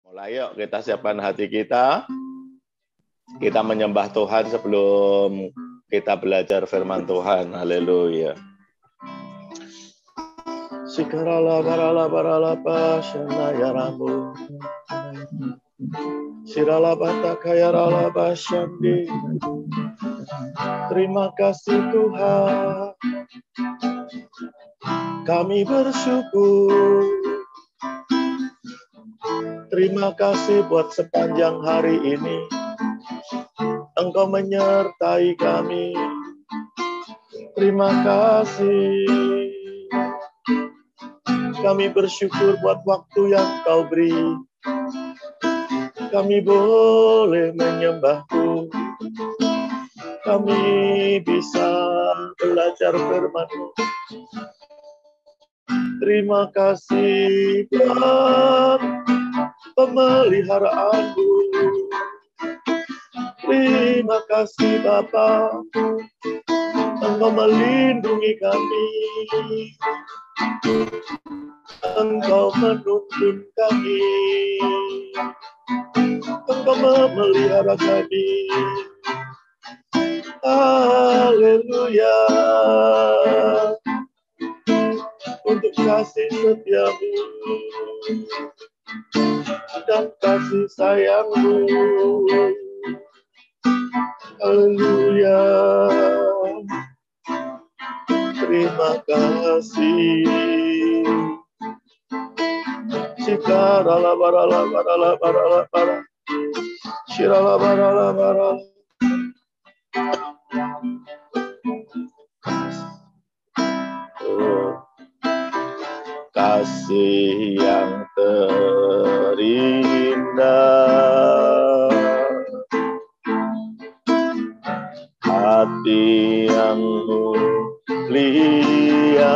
Mulai yuk kita siapkan hati kita. Kita menyembah Tuhan sebelum kita belajar firman Tuhan. Haleluya. Sikarala barala barala pasyana yaramu. Sirala bataka yarala basyandi. Terima kasih Tuhan. Kami bersyukur. Terima kasih buat sepanjang hari ini. Engkau menyertai kami. Terima kasih. Kami bersyukur buat waktu yang Kau beri. Kami boleh menyembah-Mu. Kami bisa belajar firman-Mu. Terima kasih buat pemeliharaan-Mu. Terima kasih Bapa, Engkau melindungi kami. Engkau menuntun kami. Engkau memelihara kami. Haleluya. Untuk kasih setia-Mu dan kasih sayang-Mu. Haleluya. Terima kasih. Sikarala barala barala barala barala. Shirala barala barala. Kasih yang terindah, hati yang mulia,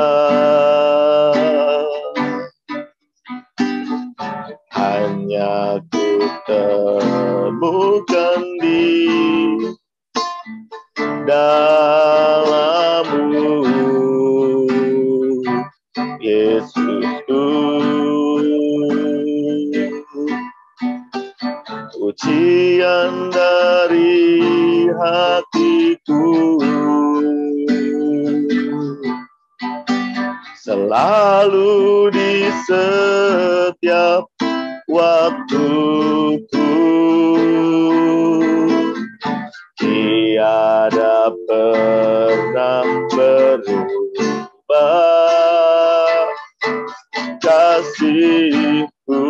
hanya ku temukan di dalam-Mu, Yesusku. Pujian dari hatiku selalu di setiap waktuku. Tiada pernah berubah kasih-Ku.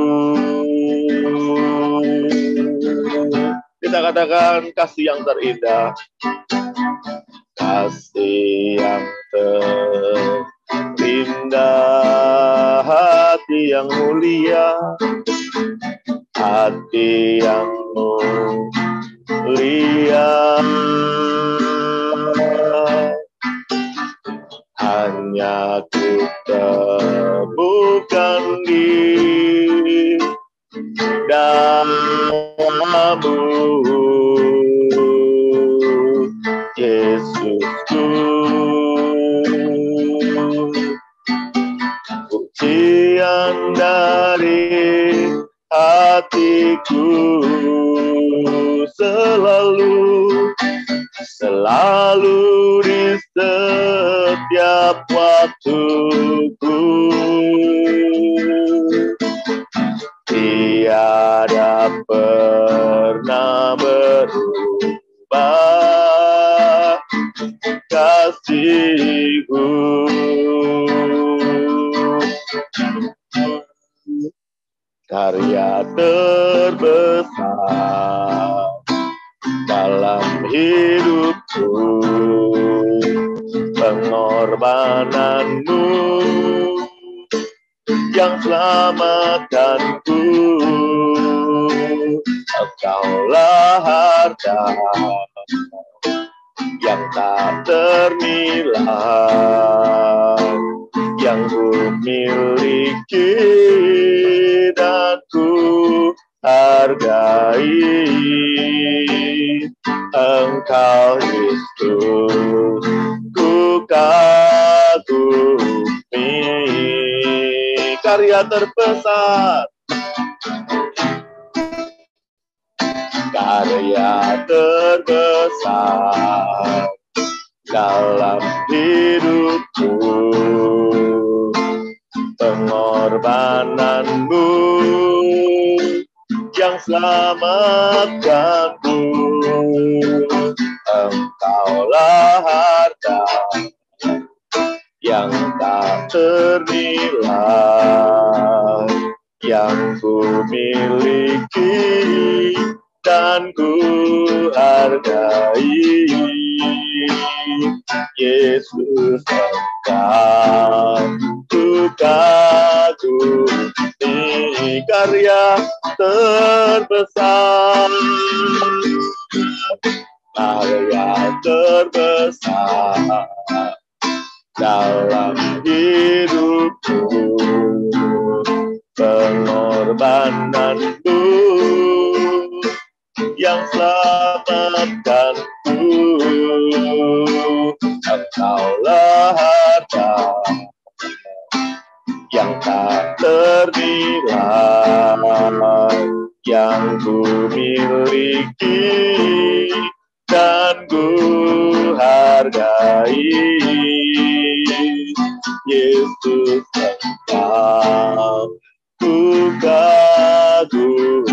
Kita katakan kasih yang terindah, kasih yang terindah, hati yang mulia, hati yang mulia, hanya ku temukan di dalam-Mu, Yesusku. Pujian dari hatiku selalu di setiap waktuku. Tiada pernah berubah kasih-Ku. Karya terbesar dalam hidupku, pengorbanan-Mu yang selamatkanku. Engkaulah harta yang tak ternilai, yang ku miliki dan ku hargai. Engkau Yesus ku kagumi. Karya terbesar karya terbesar dalam hidupku, pengorbananmu yang selamatkanku. Engkaulah harta yang tak ternilai, yang ku miliki dan ku hargai. Yesus, Engkau ku kagumi, karya terbesar, karya terbesar dalam hidupku, pengorbananmu yang selamatkanku. Engkaulah harta yang tak ternilai, yang ku miliki dan ku hargai. Yesus, Engkau ku kagumi.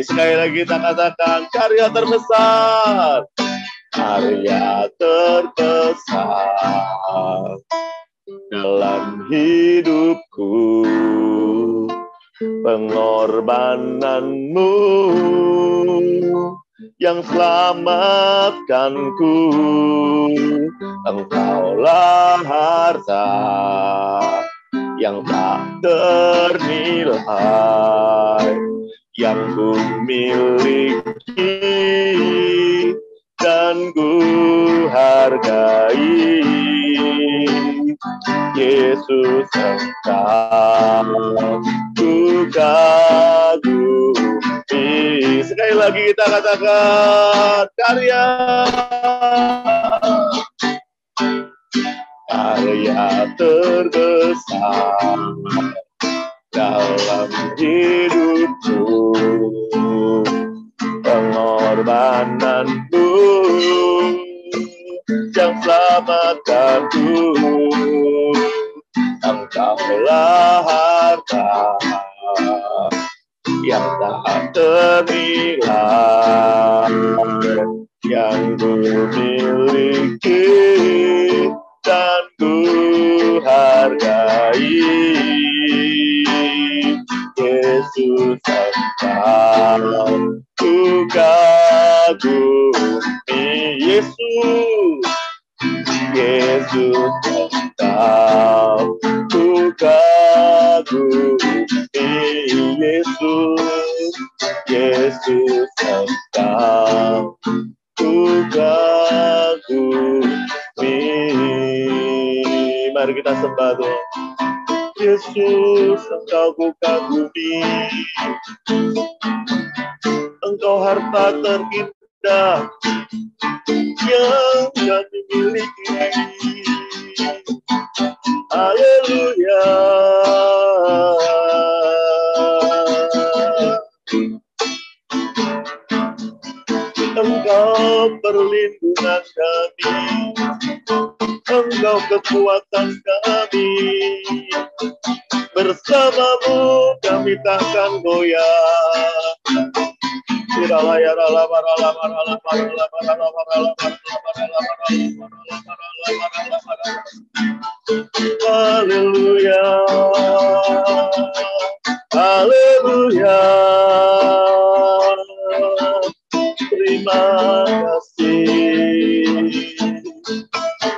Sekali lagi kita katakan, karya terbesar, karya terbesar dalam hidupku, pengorbananmu yang selamatkanku. Engkaulah harta yang tak ternilai, yang ku miliki dan ku hargai. Yesus, Engkau ku kagumi. Sekali lagi kita katakan, karya terbesar dalam hidupku, pengorbananmu yang selamatkanku. Engkaulah harta yang tak ternilai, yang ku miliki dan ku hargai. Yesus, Engkau ku kagumi. Yesus, Yesus, Engkau ku kagumi. Yesus, Yesus, Engkau ku kagumi. Mari kita sembah Tuhan. Yesus, Engkau ku kagumi. Engkau harta terindah yang kami miliki. Haleluya. Engkau perlindungan kami, Engkau kekuatan kami. Bersamamu kami takkan goyah. Haleluya, haleluya. Terima kasih,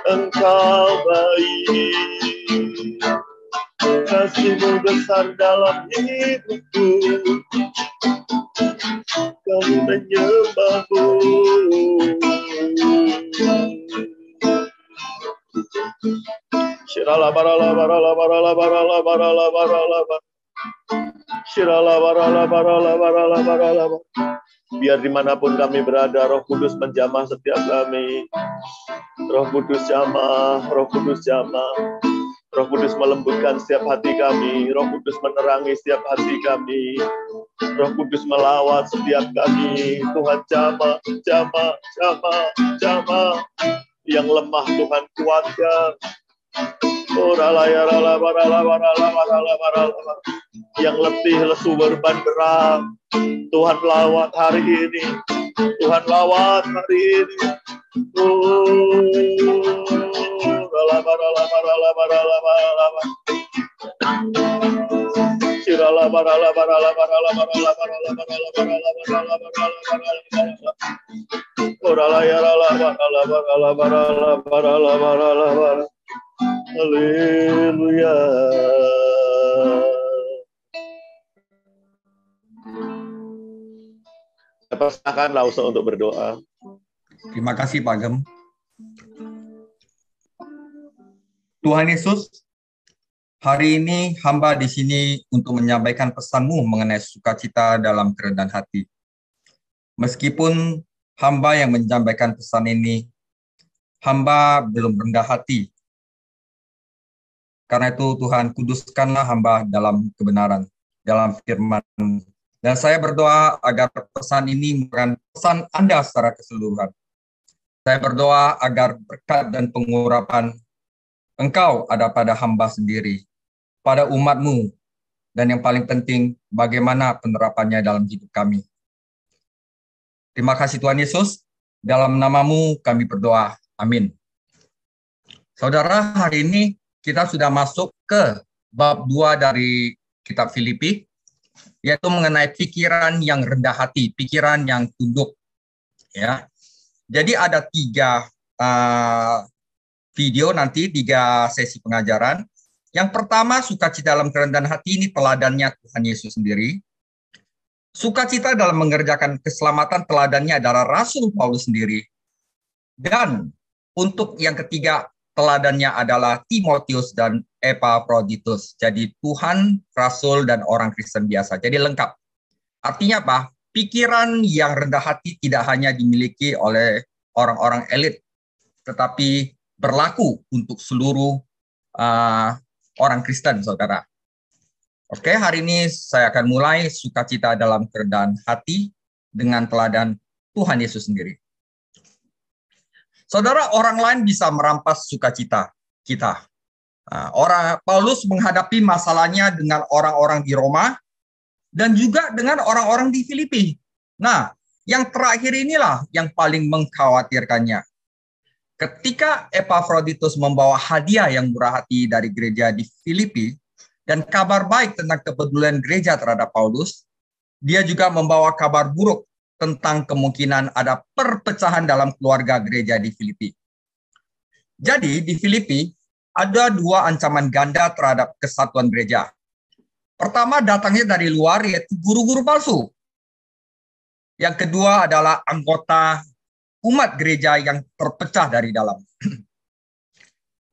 Engkau baik, kasih-Mu besar dalam hidupku. Kami menyembah-Mu. Biar dimanapun kami berada, Roh Kudus menjamah setiap kami. Roh Kudus jamah, Roh Kudus jamah. Roh Kudus melembutkan setiap hati kami. Roh Kudus menerangi setiap hati kami. Roh Kudus melawat setiap kami. Tuhan jamah. Yang lemah Tuhan kuatkan. Yang letih, lesu, beban berat, Tuhan lawat hari ini. Tuhan lawat hari ini. Haleluya. Saya persilakan Lause untuk berdoa. Terima kasih Pak Gem. Tuhan Yesus, hari ini hamba di sini untuk menyampaikan pesan-Mu mengenai sukacita dalam kerendahan hati. Meskipun hamba yang menyampaikan pesan ini, hamba belum rendah hati. Karena itu Tuhan, kuduskanlah hamba dalam kebenaran, dalam firman. Dan saya berdoa agar pesan ini bukan pesan Anda secara keseluruhan. Saya berdoa agar berkat dan pengurapan Engkau ada pada hamba sendiri, pada umat-Mu, dan yang paling penting, bagaimana penerapannya dalam hidup kami. Terima kasih Tuhan Yesus, dalam nama-Mu kami berdoa. Amin. Saudara, hari ini kita sudah masuk ke bab 2 dari kitab Filipi, yaitu mengenai pikiran yang rendah hati, pikiran yang tunduk. Ya, jadi ada 3 video nanti, 3 sesi pengajaran. Yang pertama, sukacita dalam kerendahan hati, ini teladannya Tuhan Yesus sendiri. Sukacita dalam mengerjakan keselamatan, teladannya adalah Rasul Paulus sendiri. Dan untuk yang ketiga, teladannya adalah Timotius dan Epaphroditus. Jadi Tuhan, Rasul, dan orang Kristen biasa. Jadi lengkap. Artinya apa? Pikiran yang rendah hati tidak hanya dimiliki oleh orang-orang elit, tetapi berlaku untuk seluruh orang Kristen, saudara. Oke, hari ini saya akan mulai sukacita dalam kerendahan hati dengan teladan Tuhan Yesus sendiri. Saudara, orang lain bisa merampas sukacita kita. Orang Paulus menghadapi masalahnya dengan orang-orang di Roma dan juga dengan orang-orang di Filipi. Nah, yang terakhir inilah yang paling mengkhawatirkannya. Ketika Epaphroditus membawa hadiah yang murah hati dari gereja di Filipi dan kabar baik tentang kepedulian gereja terhadap Paulus, dia juga membawa kabar buruk tentang kemungkinan ada perpecahan dalam keluarga gereja di Filipi. Jadi di Filipi ada 2 ancaman ganda terhadap kesatuan gereja. Pertama datangnya dari luar, yaitu guru-guru palsu. Yang kedua adalah anggota umat gereja yang terpecah dari dalam.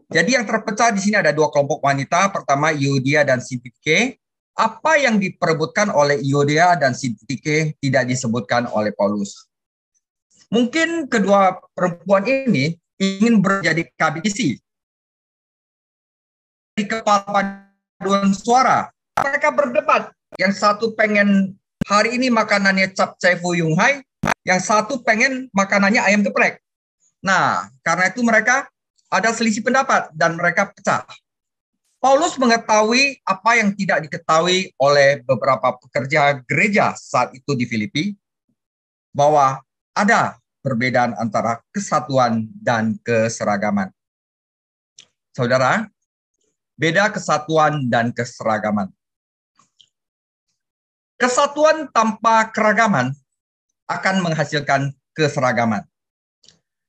Jadi yang terpecah di sini ada 2 kelompok wanita. Pertama Euodia dan Sintike. Apa yang diperebutkan oleh Euodia dan Sintike tidak disebutkan oleh Paulus. Mungkin kedua perempuan ini ingin menjadi kabisi di kepala paduan suara. Mereka berdebat. Yang satu pengen hari ini makanannya capcay fuyung hai, yang satu pengen makanannya ayam geprek. Nah, karena itu mereka ada selisih pendapat dan mereka pecah. Paulus mengetahui apa yang tidak diketahui oleh beberapa pekerja gereja saat itu di Filipi, bahwa ada perbedaan antara kesatuan dan keseragaman. Saudara, beda kesatuan dan keseragaman. Kesatuan tanpa keragaman akan menghasilkan keseragaman.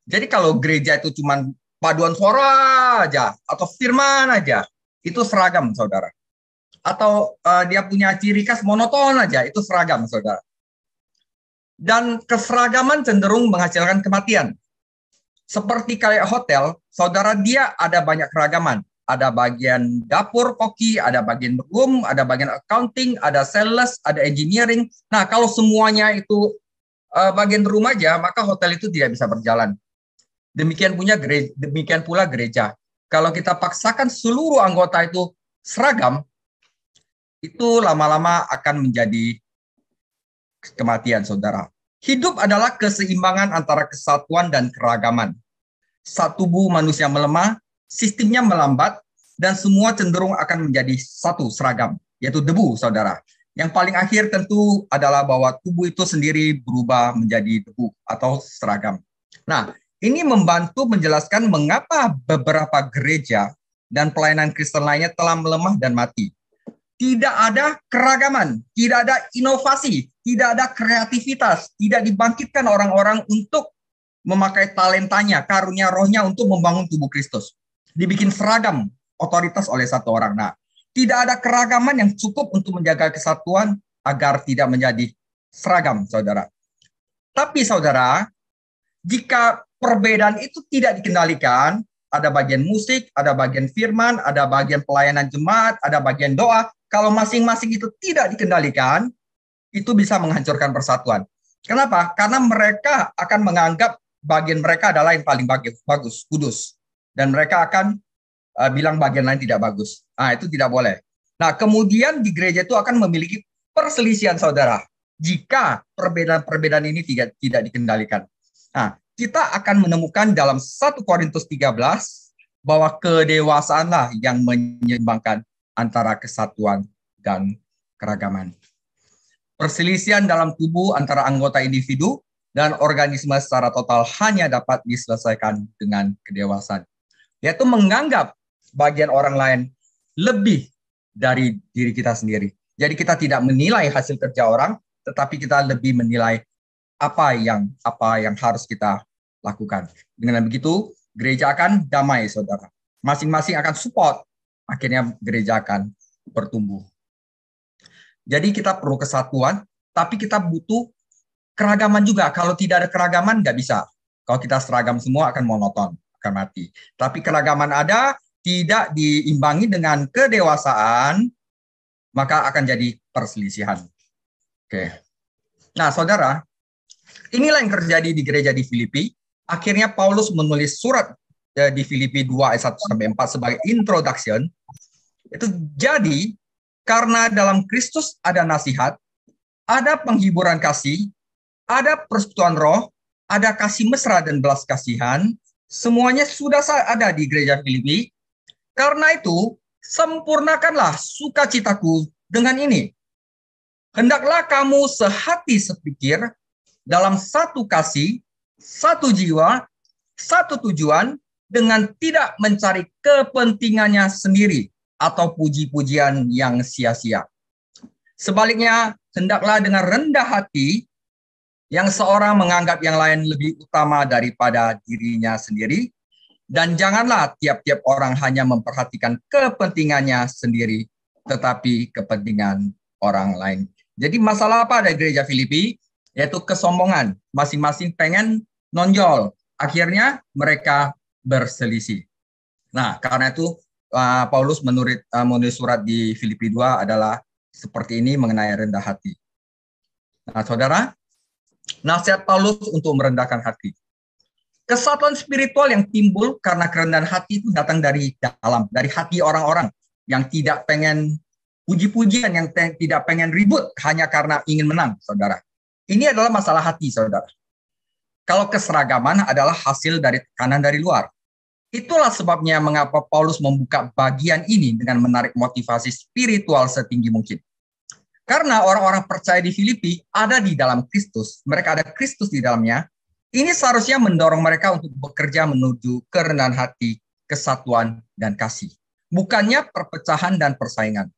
Jadi kalau gereja itu cuma paduan suara aja atau firman aja, itu seragam, saudara. Atau dia punya ciri khas monoton aja, itu seragam, saudara. Dan keseragaman cenderung menghasilkan kematian. Seperti kayak hotel, saudara, dia ada banyak keragaman. Ada bagian dapur koki, ada bagian room, ada bagian accounting, ada sales, ada engineering. Nah, kalau semuanya itu bagian room aja, maka hotel itu tidak bisa berjalan. Demikian pula gereja. Kalau kita paksakan seluruh anggota itu seragam, itu lama-lama akan menjadi kematian, saudara. Hidup adalah keseimbangan antara kesatuan dan keragaman. Saat tubuh manusia melemah, sistemnya melambat, dan semua cenderung akan menjadi satu seragam, yaitu debu, saudara. Yang paling akhir tentu adalah bahwa tubuh itu sendiri berubah menjadi debu atau seragam. Nah, ini membantu menjelaskan mengapa beberapa gereja dan pelayanan Kristen lainnya telah melemah dan mati. Tidak ada keragaman, tidak ada inovasi, tidak ada kreativitas, tidak dibangkitkan orang-orang untuk memakai talentanya, karunia rohnya untuk membangun tubuh Kristus. Dibikin seragam otoritas oleh satu orang. Nah, tidak ada keragaman yang cukup untuk menjaga kesatuan agar tidak menjadi seragam, saudara. Tapi, saudara, jika perbedaan itu tidak dikendalikan, ada bagian musik, ada bagian firman, ada bagian pelayanan jemaat, ada bagian doa. Kalau masing-masing itu tidak dikendalikan, itu bisa menghancurkan persatuan. Kenapa? Karena mereka akan menganggap bagian mereka adalah yang paling bagus, kudus. Dan mereka akan bilang bagian lain tidak bagus. Nah, itu tidak boleh. Nah, kemudian di gereja itu akan memiliki perselisihan, saudara, jika perbedaan-perbedaan ini tidak dikendalikan. Nah, kita akan menemukan dalam 1 Korintus 13 bahwa kedewasaanlah yang menyeimbangkan antara kesatuan dan keragaman. Perselisihan dalam tubuh antara anggota individu dan organisme secara total hanya dapat diselesaikan dengan kedewasaan, yaitu menganggap bagian orang lain lebih dari diri kita sendiri. Jadi kita tidak menilai hasil kerja orang, tetapi kita lebih menilai apa yang harus kita lakukan. Dengan begitu, gereja akan damai, saudara. Masing-masing akan support, akhirnya gereja akan bertumbuh. Jadi kita perlu kesatuan, tapi kita butuh keragaman juga. Kalau tidak ada keragaman, nggak bisa. Kalau kita seragam semua akan monoton, akan mati. Tapi keragaman ada, tidak diimbangi dengan kedewasaan, maka akan jadi perselisihan. Oke. Nah, saudara, inilah yang terjadi di gereja di Filipi. Akhirnya Paulus menulis surat di Filipi 2 ayat 1-4 sebagai introduction. Itu jadi karena dalam Kristus ada nasihat, ada penghiburan kasih, ada persekutuan roh, ada kasih mesra dan belas kasihan, semuanya sudah ada di gereja Filipi. Karena itu, sempurnakanlah sukacitaku dengan ini. Hendaklah kamu sehati sepikir dalam satu kasih, satu jiwa, satu tujuan, dengan tidak mencari kepentingannya sendiri atau puji-pujian yang sia-sia. Sebaliknya, hendaklah dengan rendah hati yang seorang menganggap yang lain lebih utama daripada dirinya sendiri, dan janganlah tiap-tiap orang hanya memperhatikan kepentingannya sendiri, tetapi kepentingan orang lain. Jadi masalah apa ada gereja Filipi? Yaitu kesombongan. Masing-masing pengen nonjol. Akhirnya mereka berselisih. Nah, karena itu Paulus menulis surat di Filipi 2 adalah seperti ini mengenai rendah hati. Nah, saudara, nasihat Paulus untuk merendahkan hati. Kesatuan spiritual yang timbul karena kerendahan hati itu datang dari dalam, dari hati orang-orang yang tidak pengen puji-pujian, yang tidak pengen ribut hanya karena ingin menang, saudara. Ini adalah masalah hati, saudara. Kalau keseragaman adalah hasil dari tekanan dari luar. Itulah sebabnya mengapa Paulus membuka bagian ini dengan menarik motivasi spiritual setinggi mungkin. Karena orang-orang percaya di Filipi ada di dalam Kristus, mereka ada Kristus di dalamnya. Ini seharusnya mendorong mereka untuk bekerja menuju kerendahan hati, kesatuan, dan kasih. Bukannya perpecahan dan persaingan.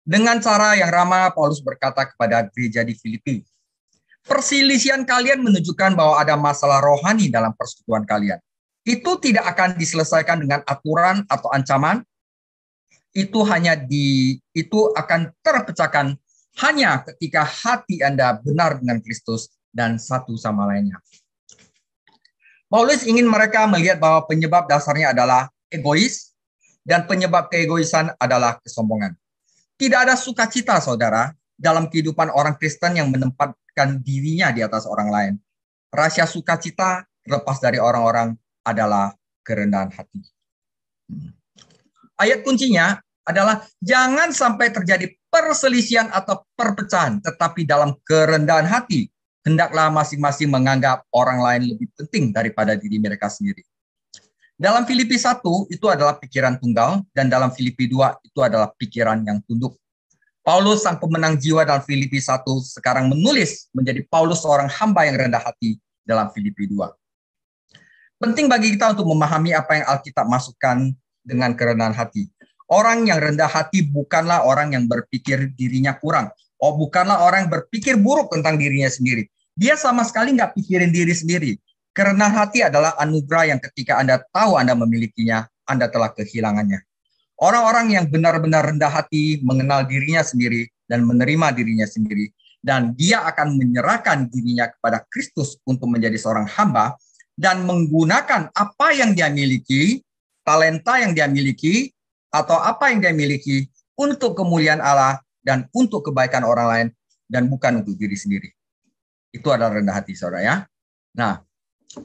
Dengan cara yang ramah, Paulus berkata kepada gereja di Filipi, perselisihan kalian menunjukkan bahwa ada masalah rohani dalam persekutuan kalian. Itu tidak akan diselesaikan dengan aturan atau ancaman. Itu akan terpecahkan hanya ketika hati Anda benar dengan Kristus dan satu sama lainnya. Paulus ingin mereka melihat bahwa penyebab dasarnya adalah egois dan penyebab keegoisan adalah kesombongan. Tidak ada sukacita, saudara, dalam kehidupan orang Kristen yang menempatkan dirinya di atas orang lain. Rahasia sukacita lepas dari orang-orang adalah kerendahan hati. Ayat kuncinya adalah jangan sampai terjadi perselisihan atau perpecahan, tetapi dalam kerendahan hati, hendaklah masing-masing menganggap orang lain lebih penting daripada diri mereka sendiri. Dalam Filipi 1 itu adalah pikiran tunggal, dan dalam Filipi 2 itu adalah pikiran yang tunduk. Paulus, sang pemenang jiwa dalam Filipi 1, sekarang menulis menjadi Paulus seorang hamba yang rendah hati dalam Filipi 2. Penting bagi kita untuk memahami apa yang Alkitab masukkan dengan kerendahan hati. Orang yang rendah hati bukanlah orang yang berpikir dirinya kurang. Bukanlah orang yang berpikir buruk tentang dirinya sendiri. Dia sama sekali nggak pikirin diri sendiri. Kerendahan hati adalah anugerah yang ketika Anda tahu Anda memilikinya, Anda telah kehilangannya. Orang-orang yang benar-benar rendah hati mengenal dirinya sendiri dan menerima dirinya sendiri. Dan dia akan menyerahkan dirinya kepada Kristus untuk menjadi seorang hamba dan menggunakan apa yang dia miliki, talenta yang dia miliki, atau apa yang dia miliki untuk kemuliaan Allah dan untuk kebaikan orang lain dan bukan untuk diri sendiri. Itu adalah rendah hati, saudara ya. Nah,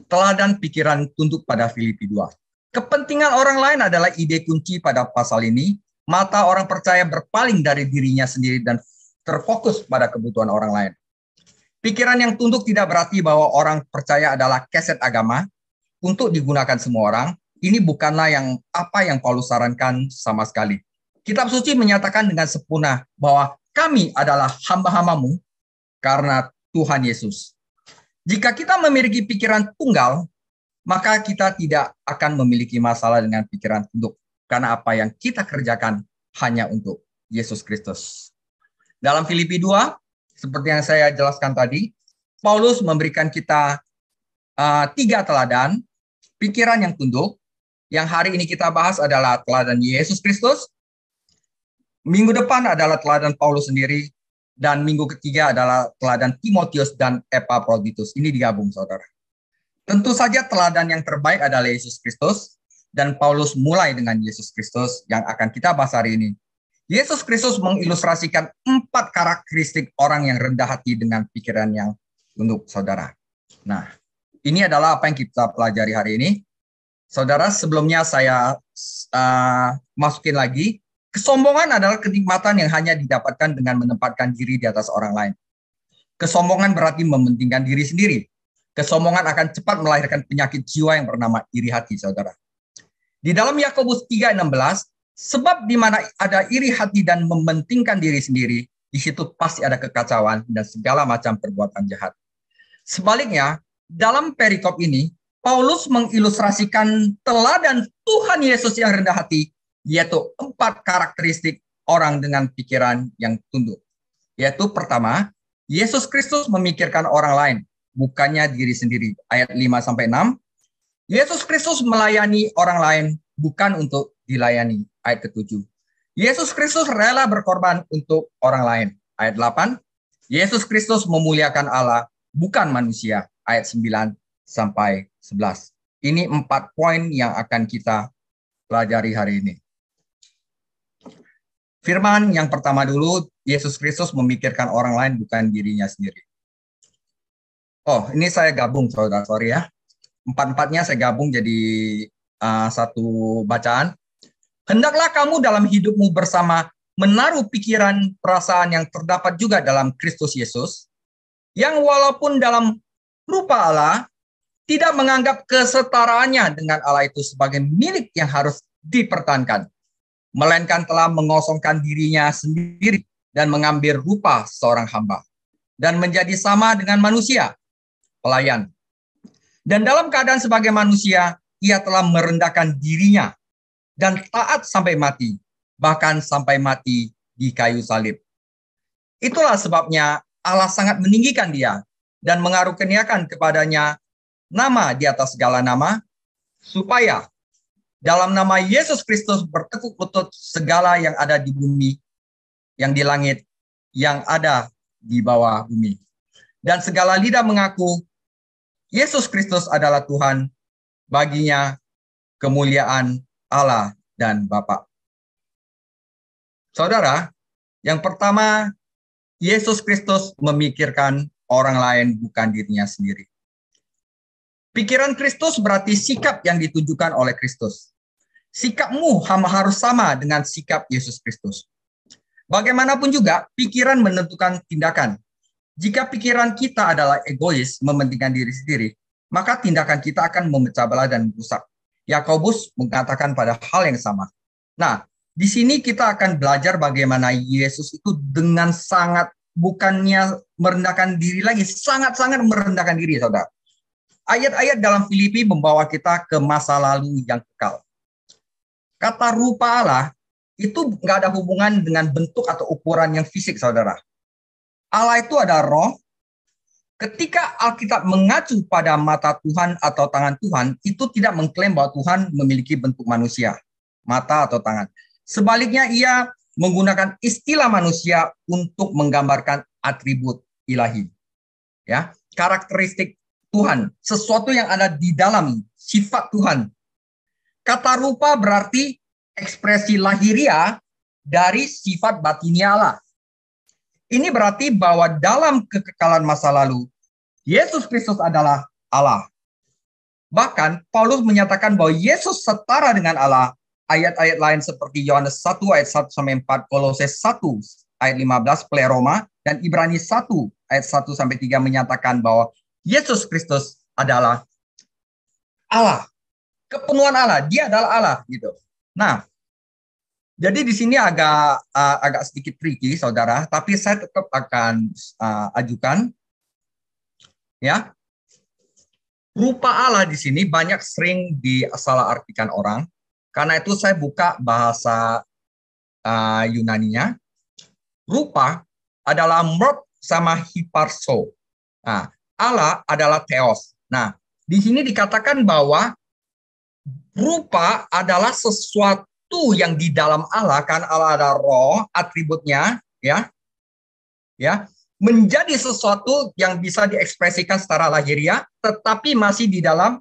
teladan pikiran tunduk pada Filipi 2. Kepentingan orang lain adalah ide kunci pada pasal ini. Mata orang percaya berpaling dari dirinya sendiri dan terfokus pada kebutuhan orang lain. Pikiran yang tunduk tidak berarti bahwa orang percaya adalah keset agama untuk digunakan semua orang. Ini bukanlah apa yang Paulus sarankan sama sekali. Kitab suci menyatakan dengan sempurna bahwa kami adalah hamba-hambamu karena Tuhan Yesus. Jika kita memiliki pikiran tunggal, maka kita tidak akan memiliki masalah dengan pikiran tunduk. Karena apa yang kita kerjakan hanya untuk Yesus Kristus. Dalam Filipi 2, seperti yang saya jelaskan tadi, Paulus memberikan kita 3 teladan, pikiran yang tunduk. Yang hari ini kita bahas adalah teladan Yesus Kristus. Minggu depan adalah teladan Paulus sendiri. Dan minggu ketiga adalah teladan Timotius dan Epaphroditus. Ini digabung, saudara. Tentu saja teladan yang terbaik adalah Yesus Kristus. Dan Paulus mulai dengan Yesus Kristus yang akan kita bahas hari ini. Yesus Kristus mengilustrasikan 4 karakteristik orang yang rendah hati dengan pikiran yang tunduk, saudara. Nah, ini adalah apa yang kita pelajari hari ini. Saudara, sebelumnya saya masukin lagi, kesombongan adalah kenikmatan yang hanya didapatkan dengan menempatkan diri di atas orang lain. Kesombongan berarti mementingkan diri sendiri. Kesombongan akan cepat melahirkan penyakit jiwa yang bernama iri hati, saudara. Di dalam Yakobus 3:16, sebab di mana ada iri hati dan mementingkan diri sendiri, di situ pasti ada kekacauan dan segala macam perbuatan jahat. Sebaliknya, dalam perikop ini, Paulus mengilustrasikan teladan Tuhan Yesus yang rendah hati, yaitu 4 karakteristik orang dengan pikiran yang tunduk. Yaitu pertama, Yesus Kristus memikirkan orang lain, bukannya diri sendiri. Ayat 5-6, Yesus Kristus melayani orang lain, bukan untuk dilayani. Ayat ke-7, Yesus Kristus rela berkorban untuk orang lain. Ayat 8, Yesus Kristus memuliakan Allah, bukan manusia. Ayat 9-11. Ini 4 poin yang akan kita pelajari hari ini. Firman yang pertama dulu, Yesus Kristus memikirkan orang lain bukan dirinya sendiri. Oh, ini saya gabung, saudara, sorry ya. 4-4-nya saya gabung jadi satu bacaan. Hendaklah kamu dalam hidupmu bersama menaruh pikiran perasaan yang terdapat juga dalam Kristus Yesus, yang walaupun dalam rupa Allah, tidak menganggap kesetaraannya dengan Allah itu sebagai milik yang harus dipertahankan, melainkan telah mengosongkan dirinya sendiri dan mengambil rupa seorang hamba, dan menjadi sama dengan manusia, pelayan. Dan dalam keadaan sebagai manusia, ia telah merendahkan dirinya dan taat sampai mati, bahkan sampai mati di kayu salib. Itulah sebabnya Allah sangat meninggikan dia dan mengaruniakan kepadanya nama di atas segala nama, supaya dalam nama Yesus Kristus bertekuk lutut segala yang ada di bumi, yang di langit, yang ada di bawah bumi. Dan segala lidah mengaku Yesus Kristus adalah Tuhan, baginya kemuliaan Allah dan Bapa. Saudara, yang pertama, Yesus Kristus memikirkan orang lain bukan dirinya sendiri. Pikiran Kristus berarti sikap yang ditunjukkan oleh Kristus. Sikapmu harus sama dengan sikap Yesus Kristus. Bagaimanapun juga, pikiran menentukan tindakan. Jika pikiran kita adalah egois, mementingkan diri sendiri, maka tindakan kita akan memecah belah dan rusak. Yakobus mengatakan pada hal yang sama. Nah, di sini kita akan belajar bagaimana Yesus itu dengan sangat, bukannya merendahkan diri lagi, sangat-sangat merendahkan diri, saudara. Ayat-ayat dalam Filipi membawa kita ke masa lalu yang kekal. Kata rupa Allah itu nggak ada hubungan dengan bentuk atau ukuran yang fisik, saudara. Allah itu ada roh. Ketika Alkitab mengacu pada mata Tuhan atau tangan Tuhan, itu tidak mengklaim bahwa Tuhan memiliki bentuk manusia, mata atau tangan. Sebaliknya, ia menggunakan istilah manusia untuk menggambarkan atribut ilahi. Ya, karakteristik Tuhan, sesuatu yang ada di dalam sifat Tuhan. Kata rupa berarti ekspresi lahiriah dari sifat batinia Allah. Ini berarti bahwa dalam kekekalan masa lalu, Yesus Kristus adalah Allah. Bahkan Paulus menyatakan bahwa Yesus setara dengan Allah. Ayat-ayat lain seperti Yohanes 1 ayat 1-4, Kolose 1 ayat 15, Pleroma, dan Ibrani 1 ayat 1-3 menyatakan bahwa Yesus Kristus adalah Allah. Kepenuhan Allah, dia adalah Allah gitu. Nah, jadi di sini agak sedikit tricky, saudara, tapi saya tetap akan ajukan, ya. Rupa Allah di sini banyak sering disalahartikan orang. Karena itu saya buka bahasa Yunaninya. Rupa adalah morph sama hiparso. Nah, Allah adalah theos. Nah, di sini dikatakan bahwa rupa adalah sesuatu yang di dalam Allah, kan Allah ada roh, atributnya, ya, menjadi sesuatu yang bisa diekspresikan secara lahiriah, tetapi masih di dalam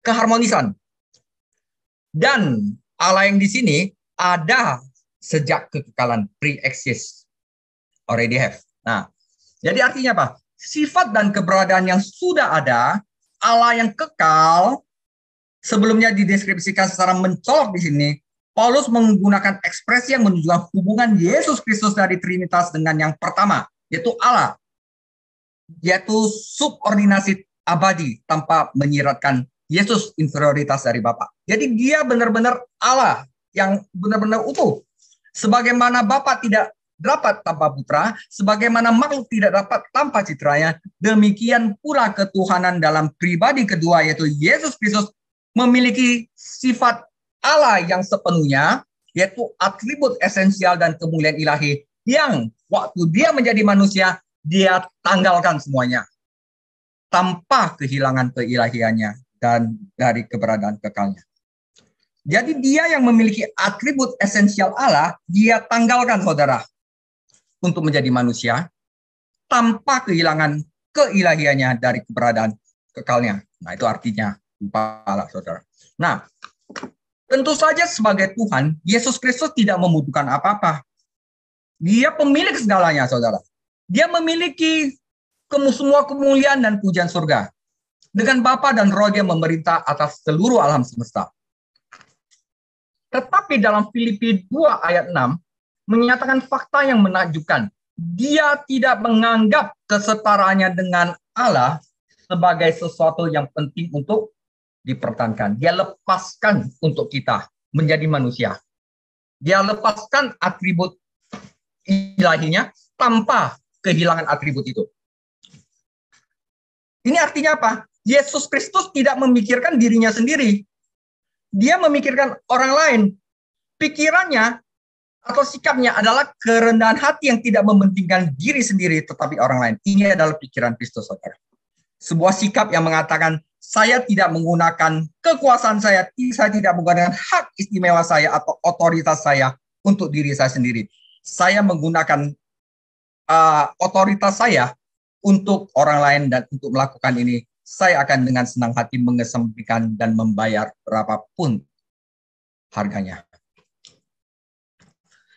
keharmonisan. Dan Allah yang di sini ada sejak kekekalan, pre-exist, already have. Nah, jadi artinya apa? Sifat dan keberadaan yang sudah ada, Allah yang kekal, sebelumnya dideskripsikan secara mencolok di sini. Paulus menggunakan ekspresi yang menunjukkan hubungan Yesus Kristus dari Trinitas dengan yang pertama, yaitu Allah, yaitu subordinasi abadi tanpa menyiratkan Yesus inferioritas dari Bapa. Jadi dia benar-benar Allah yang benar-benar utuh. Sebagaimana Bapa tidak dapat tanpa Putra, sebagaimana makhluk tidak dapat tanpa citranya, demikian pula ketuhanan dalam pribadi kedua, yaitu Yesus Kristus, memiliki sifat Allah yang sepenuhnya, yaitu atribut esensial dan kemuliaan ilahi, yang waktu dia menjadi manusia, dia tanggalkan semuanya, tanpa kehilangan keilahiannya dan dari keberadaan kekalnya. Jadi dia yang memiliki atribut esensial Allah, dia tanggalkan, saudara, untuk menjadi manusia, tanpa kehilangan keilahiannya dari keberadaan kekalnya. Nah, itu artinya rupa Allah, saudara. Nah, tentu saja sebagai Tuhan, Yesus Kristus tidak membutuhkan apa-apa. Dia pemilik segalanya, saudara. Dia memiliki semua kemuliaan dan pujian surga. Dengan Bapa dan Roh dia memerintah atas seluruh alam semesta. Tetapi dalam Filipi 2 ayat 6 menyatakan fakta yang menakjubkan. Dia tidak menganggap kesetaraannya dengan Allah sebagai sesuatu yang penting untuk dipertahankan. Dia lepaskan untuk kita menjadi manusia. Dia lepaskan atribut ilahinya tanpa kehilangan atribut itu. Ini artinya apa? Yesus Kristus tidak memikirkan dirinya sendiri. Dia memikirkan orang lain. Pikirannya atau sikapnya adalah kerendahan hati yang tidak mementingkan diri sendiri tetapi orang lain. Ini adalah pikiran Kristus, saudara. Sebuah sikap yang mengatakan, saya tidak menggunakan kekuasaan saya tidak menggunakan hak istimewa saya atau otoritas saya untuk diri saya sendiri. Saya menggunakan otoritas saya untuk orang lain, dan untuk melakukan ini, saya akan dengan senang hati mengesampingkan dan membayar berapapun harganya.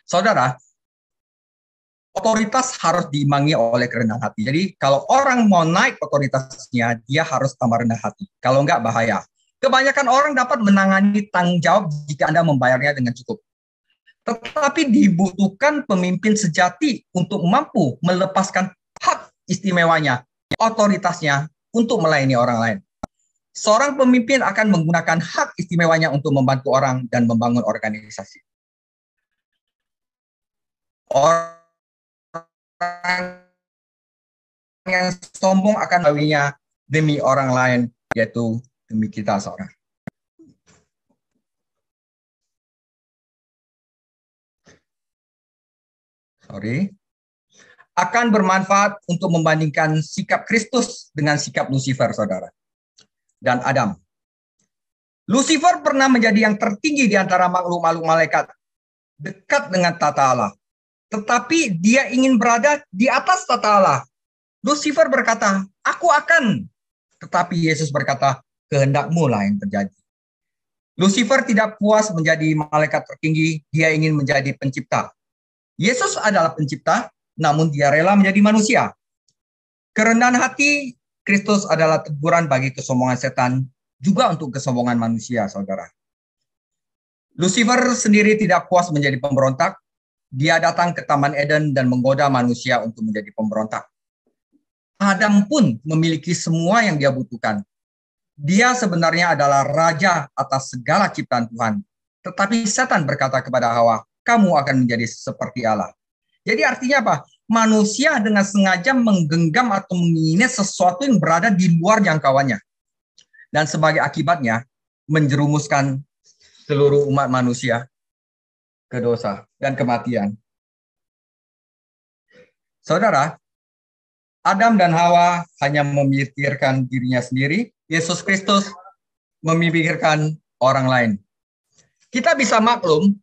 Saudara, otoritas harus diimbangi oleh kerendahan hati. Jadi kalau orang mau naik otoritasnya, dia harus tambah rendah hati. Kalau enggak, bahaya. Kebanyakan orang dapat menangani tanggung jawab jika Anda membayarnya dengan cukup. Tetapi dibutuhkan pemimpin sejati untuk mampu melepaskan hak istimewanya, otoritasnya untuk melayani orang lain. Seorang pemimpin akan menggunakan hak istimewanya untuk membantu orang dan membangun organisasi. Orang yang sombong akan melaluinya demi orang lain, yaitu demi kita seorang. Akan bermanfaat untuk membandingkan sikap Kristus dengan sikap Lucifer, saudara, dan Adam. Lucifer pernah menjadi yang tertinggi di antara makhluk-makhluk malaikat, dekat dengan tata Allah. Tetapi dia ingin berada di atas tata Allah. Lucifer berkata, aku akan. Tetapi Yesus berkata, kehendakmu lah yang terjadi. Lucifer tidak puas menjadi malaikat tertinggi, dia ingin menjadi pencipta. Yesus adalah pencipta, namun dia rela menjadi manusia. Kerendahan hati Kristus adalah teguran bagi kesombongan setan, juga untuk kesombongan manusia, saudara. Lucifer sendiri tidak puas menjadi pemberontak. Dia datang ke Taman Eden dan menggoda manusia untuk menjadi pemberontak. Adam pun memiliki semua yang dia butuhkan. Dia sebenarnya adalah raja atas segala ciptaan Tuhan. Tetapi setan berkata kepada Hawa, kamu akan menjadi seperti Allah. Jadi artinya apa? Manusia dengan sengaja menggenggam atau menginginkan sesuatu yang berada di luar jangkauannya. Dan sebagai akibatnya, menjerumuskan seluruh umat manusia ke dosa dan kematian. Saudara, Adam dan Hawa hanya memikirkan dirinya sendiri. Yesus Kristus memikirkan orang lain. Kita bisa maklum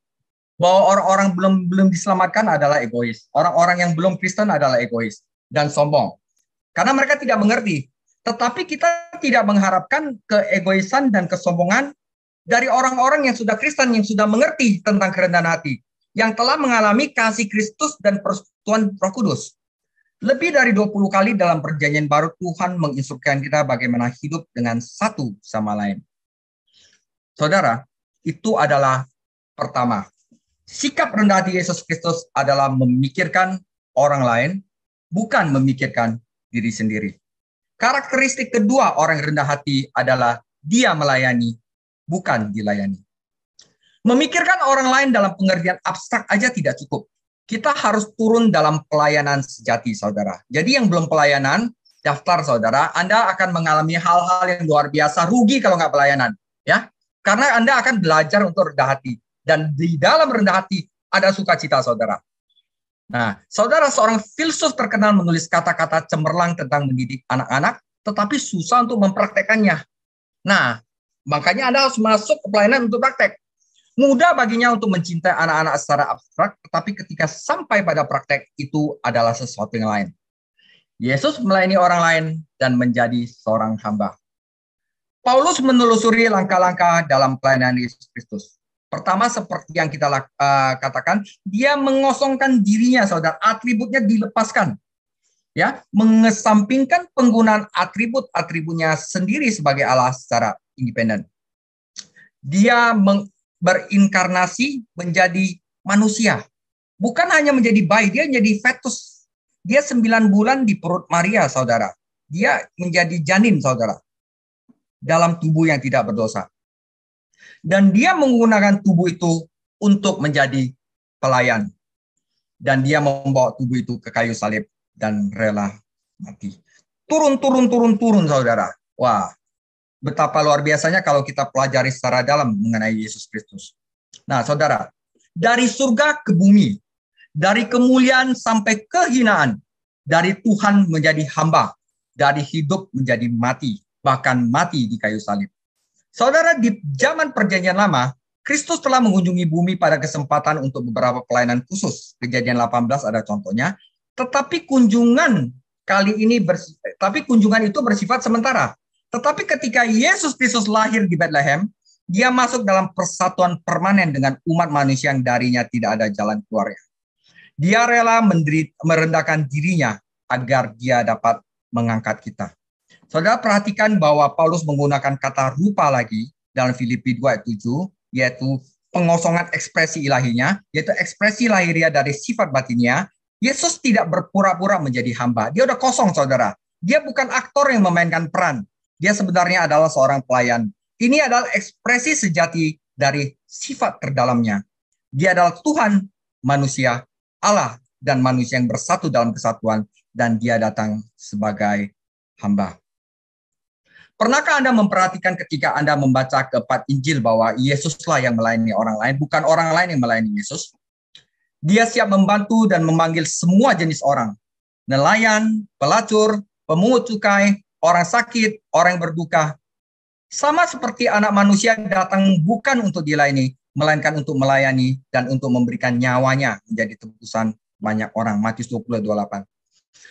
bahwa orang-orang belum diselamatkan adalah egois. Orang-orang yang belum Kristen adalah egois dan sombong. Karena mereka tidak mengerti. Tetapi kita tidak mengharapkan keegoisan dan kesombongan dari orang-orang yang sudah Kristen, yang sudah mengerti tentang kerendahan hati, yang telah mengalami kasih Kristus dan persekutuan Roh Kudus. Lebih dari 20 kali dalam perjanjian baru Tuhan menginstruksikan kita bagaimana hidup dengan satu sama lain. Saudara, itu adalah pertama. Sikap rendah hati Yesus Kristus adalah memikirkan orang lain, bukan memikirkan diri sendiri. Karakteristik kedua orang rendah hati adalah dia melayani, bukan dilayani. Memikirkan orang lain dalam pengertian abstrak aja tidak cukup. Kita harus turun dalam pelayanan sejati, saudara. Jadi yang belum pelayanan, daftar, saudara. Anda akan mengalami hal-hal yang luar biasa, rugi kalau nggak pelayanan, ya. Karena Anda akan belajar untuk rendah hati. Dan di dalam rendah hati ada sukacita, saudara. Nah, saudara, seorang filsuf terkenal menulis kata-kata cemerlang tentang mendidik anak-anak, tetapi susah untuk mempraktekannya. Nah, makanya Anda harus masuk ke pelayanan untuk praktek. Mudah baginya untuk mencintai anak-anak secara abstrak, tetapi ketika sampai pada praktek itu adalah sesuatu yang lain. Yesus melayani orang lain dan menjadi seorang hamba. Paulus menelusuri langkah-langkah dalam pelayanan Yesus Kristus. Pertama, seperti yang kita katakan, dia mengosongkan dirinya, saudara, atributnya dilepaskan. Ya, mengesampingkan penggunaan atribut-atributnya sendiri sebagai Allah secara independen. Dia berinkarnasi menjadi manusia. Bukan hanya menjadi bayi, dia menjadi fetus. Dia 9 bulan di perut Maria, saudara. Dia menjadi janin, saudara. Dalam tubuh yang tidak berdosa. Dan dia menggunakan tubuh itu untuk menjadi pelayan. Dan dia membawa tubuh itu ke kayu salib dan rela mati. Turun, saudara. Wah, betapa luar biasanya kalau kita pelajari secara dalam mengenai Yesus Kristus. Nah, saudara, dari surga ke bumi, dari kemuliaan sampai kehinaan, dari Tuhan menjadi hamba, dari hidup menjadi mati, bahkan mati di kayu salib. Saudara, di zaman perjanjian lama, Kristus telah mengunjungi bumi pada kesempatan untuk beberapa pelayanan khusus. Kejadian 18 ada contohnya. Tetapi kunjungan itu bersifat sementara. Tetapi ketika Yesus Kristus lahir di Bethlehem, dia masuk dalam persatuan permanen dengan umat manusia yang darinya tidak ada jalan keluarnya. Dia rela merendahkan dirinya agar dia dapat mengangkat kita. Saudara, perhatikan bahwa Paulus menggunakan kata rupa lagi dalam Filipi 2 ayat 7, yaitu pengosongan ekspresi ilahinya, yaitu ekspresi lahiriah dari sifat batinnya. Yesus tidak berpura-pura menjadi hamba. Dia udah kosong, saudara. Dia bukan aktor yang memainkan peran. Dia sebenarnya adalah seorang pelayan. Ini adalah ekspresi sejati dari sifat terdalamnya. Dia adalah Tuhan, manusia, Allah, dan manusia yang bersatu dalam kesatuan, dan dia datang sebagai hamba. Pernahkah Anda memperhatikan ketika Anda membaca keempat Injil bahwa Yesuslah yang melayani orang lain, bukan orang lain yang melayani Yesus? Dia siap membantu dan memanggil semua jenis orang. Nelayan, pelacur, pemungut cukai, orang sakit, orang yang berduka. Sama seperti anak manusia datang bukan untuk dilayani, melainkan untuk melayani dan untuk memberikan nyawanya menjadi tebusan banyak orang. Matius 20:28.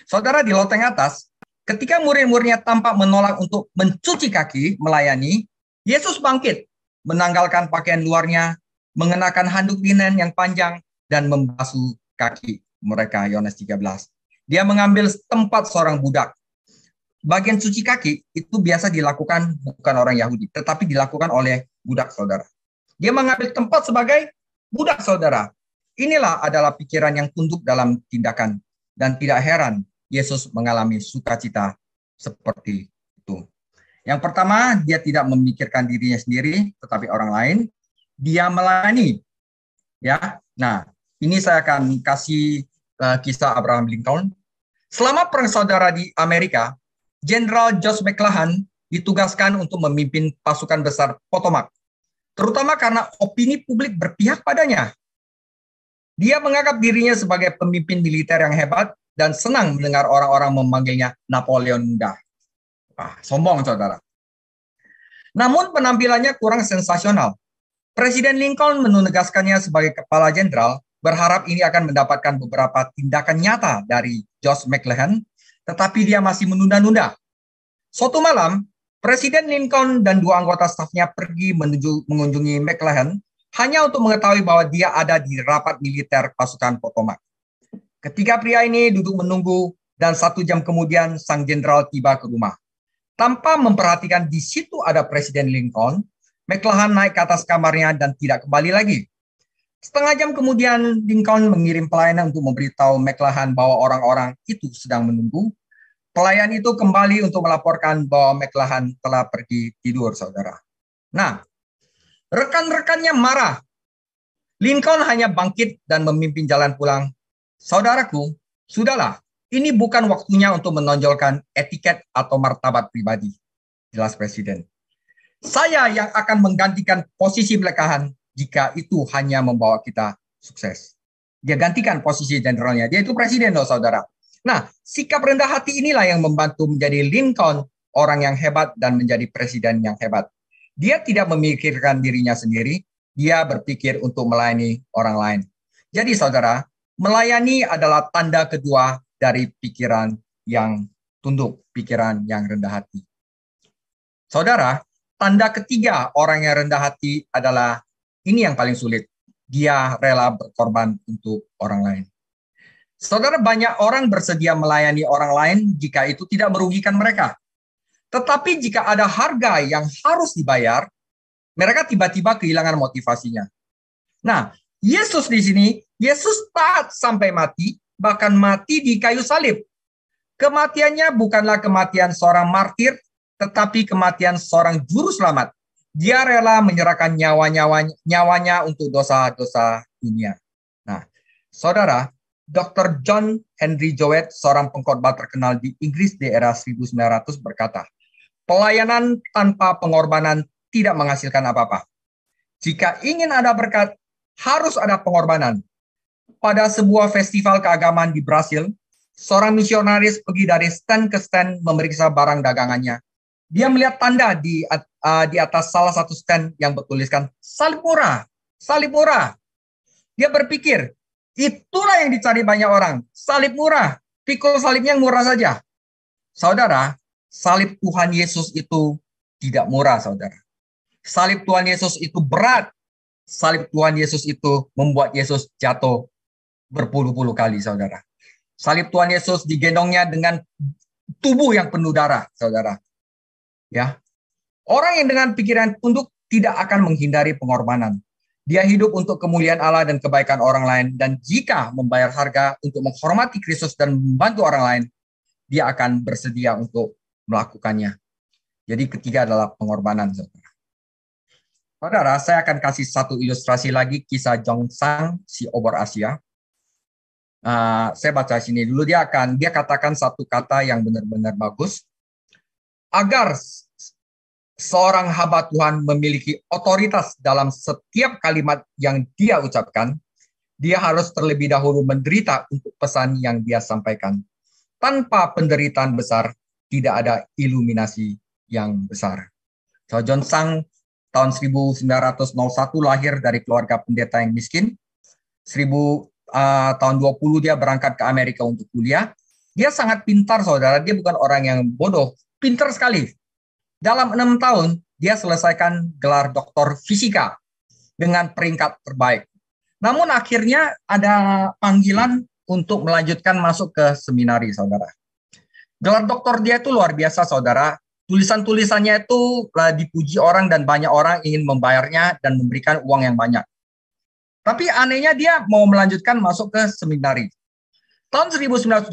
Saudara, di loteng atas, ketika murid-muridnya tampak menolak untuk mencuci kaki, melayani, Yesus bangkit, menanggalkan pakaian luarnya, mengenakan handuk linen yang panjang, dan membasuh kaki mereka. Yohanes 13. Dia mengambil tempat seorang budak. Bagian cuci kaki itu biasa dilakukan bukan orang Yahudi, tetapi dilakukan oleh budak, saudara. Dia mengambil tempat sebagai budak, saudara. Inilah adalah pikiran yang tunduk dalam tindakan. Dan tidak heran Yesus mengalami sukacita seperti itu. Yang pertama, dia tidak memikirkan dirinya sendiri, tetapi orang lain. Dia melayani. Ya, nah ini saya akan kasih kisah Abraham Lincoln. Selama perang saudara di Amerika, Jenderal George McClellan ditugaskan untuk memimpin pasukan besar Potomac, terutama karena opini publik berpihak padanya. Dia menganggap dirinya sebagai pemimpin militer yang hebat dan senang mendengar orang-orang memanggilnya Napoleon Muda. Sombong, saudara. Namun penampilannya kurang sensasional. Presiden Lincoln menugaskannya sebagai kepala jenderal, berharap ini akan mendapatkan beberapa tindakan nyata dari George McClellan, tetapi dia masih menunda-nunda. Suatu malam, Presiden Lincoln dan dua anggota stafnya pergi mengunjungi McClellan hanya untuk mengetahui bahwa dia ada di rapat militer pasukan Potomac. Ketika pria ini duduk menunggu dan 1 jam kemudian sang jenderal tiba ke rumah. Tanpa memperhatikan di situ ada Presiden Lincoln, McClellan naik ke atas kamarnya dan tidak kembali lagi. Setengah jam kemudian, Lincoln mengirim pelayan untuk memberitahu McClellan bahwa orang-orang itu sedang menunggu. Pelayan itu kembali untuk melaporkan bahwa McClellan telah pergi tidur, saudara. Nah, rekan-rekannya marah. Lincoln hanya bangkit dan memimpin jalan pulang. Saudaraku, sudahlah, ini bukan waktunya untuk menonjolkan etiket atau martabat pribadi. Jelas Presiden. Saya yang akan menggantikan posisi McClellan jika itu hanya membawa kita sukses. Dia gantikan posisi jenderalnya. Dia itu presiden loh, saudara. Nah, sikap rendah hati inilah yang membantu menjadi Lincoln orang yang hebat dan menjadi presiden yang hebat. Dia tidak memikirkan dirinya sendiri. Dia berpikir untuk melayani orang lain. Jadi, saudara, melayani adalah tanda kedua dari pikiran yang tunduk, pikiran yang rendah hati. Saudara, tanda ketiga orang yang rendah hati adalah ini yang paling sulit. Dia rela berkorban untuk orang lain. Saudara, banyak orang bersedia melayani orang lain jika itu tidak merugikan mereka. Tetapi jika ada harga yang harus dibayar, mereka tiba-tiba kehilangan motivasinya. Nah, Yesus di sini, Yesus taat sampai mati, bahkan mati di kayu salib. Kematiannya bukanlah kematian seorang martir, tetapi kematian seorang juru selamat. Dia rela menyerahkan nyawanya untuk dosa-dosa dunia. Nah, saudara, Dr. John Henry Jowett, seorang pengkhotbah terkenal di Inggris di era 1900 berkata, pelayanan tanpa pengorbanan tidak menghasilkan apa-apa. Jika ingin ada berkat, harus ada pengorbanan. Pada sebuah festival keagamaan di Brasil, seorang misionaris pergi dari stand ke stand memeriksa barang dagangannya. Dia melihat tanda di atas salah satu stand yang bertuliskan salib murah, salib murah. Dia berpikir, itulah yang dicari banyak orang, salib murah, pikul salibnya yang murah saja. Saudara, salib Tuhan Yesus itu tidak murah, saudara. Salib Tuhan Yesus itu berat. Salib Tuhan Yesus itu membuat Yesus jatuh berpuluh-puluh kali, saudara. Salib Tuhan Yesus digendongnya dengan tubuh yang penuh darah, saudara. Ya, orang yang dengan pikiran tunduk tidak akan menghindari pengorbanan. Dia hidup untuk kemuliaan Allah dan kebaikan orang lain, dan jika membayar harga untuk menghormati Kristus dan membantu orang lain, dia akan bersedia untuk melakukannya. Jadi ketiga adalah pengorbanan. Saudara, saya akan kasih satu ilustrasi lagi, kisah Jongsang, si obor Asia. Saya baca sini dulu, dia katakan satu kata yang benar-benar bagus. Agar seorang hamba Tuhan memiliki otoritas dalam setiap kalimat yang dia ucapkan, dia harus terlebih dahulu menderita untuk pesan yang dia sampaikan. Tanpa penderitaan besar, tidak ada iluminasi yang besar. So, John Sang tahun 1901 lahir dari keluarga pendeta yang miskin. Tahun 20 dia berangkat ke Amerika untuk kuliah. Dia sangat pintar, saudara. Dia bukan orang yang bodoh. Pintar sekali. Dalam 6 tahun, dia selesaikan gelar doktor fisika dengan peringkat terbaik. Namun akhirnya ada panggilan untuk melanjutkan masuk ke seminari, saudara. Gelar doktor dia itu luar biasa, saudara. Tulisan-tulisannya itu dipuji orang dan banyak orang ingin membayarnya dan memberikan uang yang banyak. Tapi anehnya dia mau melanjutkan masuk ke seminari. Tahun 1927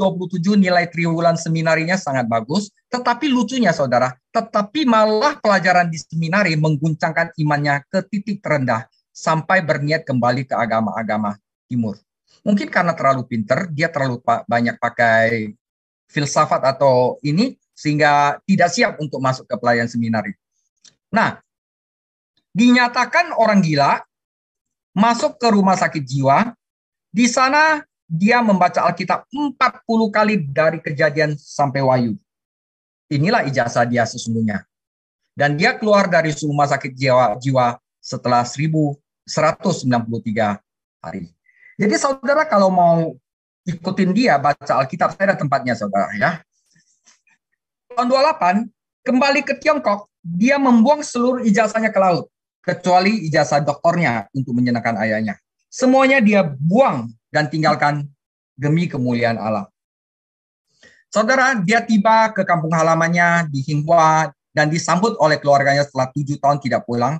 nilai triwulan seminarinya sangat bagus, tetapi lucunya saudara, tetapi malah pelajaran di seminari mengguncangkan imannya ke titik terendah sampai berniat kembali ke agama-agama timur. Mungkin karena terlalu pinter, dia terlalu banyak pakai filsafat atau ini, sehingga tidak siap untuk masuk ke pelayanan seminari. Nah, dinyatakan orang gila, masuk ke rumah sakit jiwa, di sana dia membaca Alkitab 40 kali dari Kejadian sampai Wahyu. Inilah ijazah dia sesungguhnya. Dan dia keluar dari rumah sakit jiwa setelah 1193 hari. Jadi saudara kalau mau ikutin dia baca Alkitab, saya ada tempatnya saudara ya. Tahun 28, kembali ke Tiongkok, dia membuang seluruh ijazahnya ke laut, kecuali ijazah doktornya untuk menyenangkan ayahnya. Semuanya dia buang dan tinggalkan demi kemuliaan Allah. Saudara, dia tiba ke kampung halamannya di Hinghua dan disambut oleh keluarganya setelah 7 tahun tidak pulang.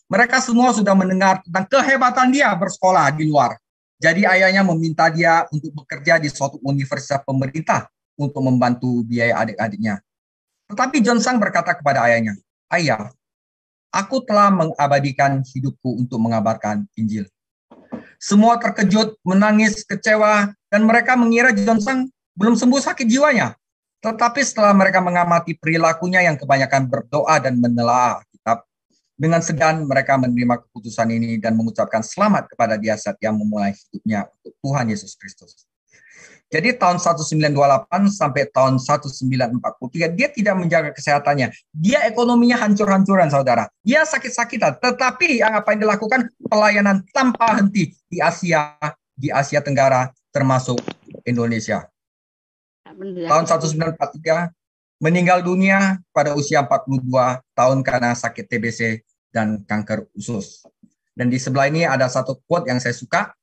Mereka semua sudah mendengar tentang kehebatan dia bersekolah di luar. Jadi ayahnya meminta dia untuk bekerja di suatu universitas pemerintah untuk membantu biaya adik-adiknya. Tetapi John Sang berkata kepada ayahnya, "Ayah, aku telah mengabadikan hidupku untuk mengabarkan Injil." Semua terkejut, menangis, kecewa, dan mereka mengira John Sang belum sembuh sakit jiwanya. Tetapi setelah mereka mengamati perilakunya yang kebanyakan berdoa dan menelaah kitab, dengan segan mereka menerima keputusan ini dan mengucapkan selamat kepada dia saat yang memulai hidupnya untuk Tuhan Yesus Kristus. Jadi tahun 1928 sampai tahun 1943 dia tidak menjaga kesehatannya. Dia ekonominya hancur-hancuran, saudara. Dia sakit-sakitan. Tetapi apa yang dilakukan? Pelayanan tanpa henti di Asia Tenggara, termasuk Indonesia. Tahun 1943 meninggal dunia pada usia 42 tahun karena sakit TBC dan kanker usus. Dan di sebelah ini ada satu quote yang saya suka.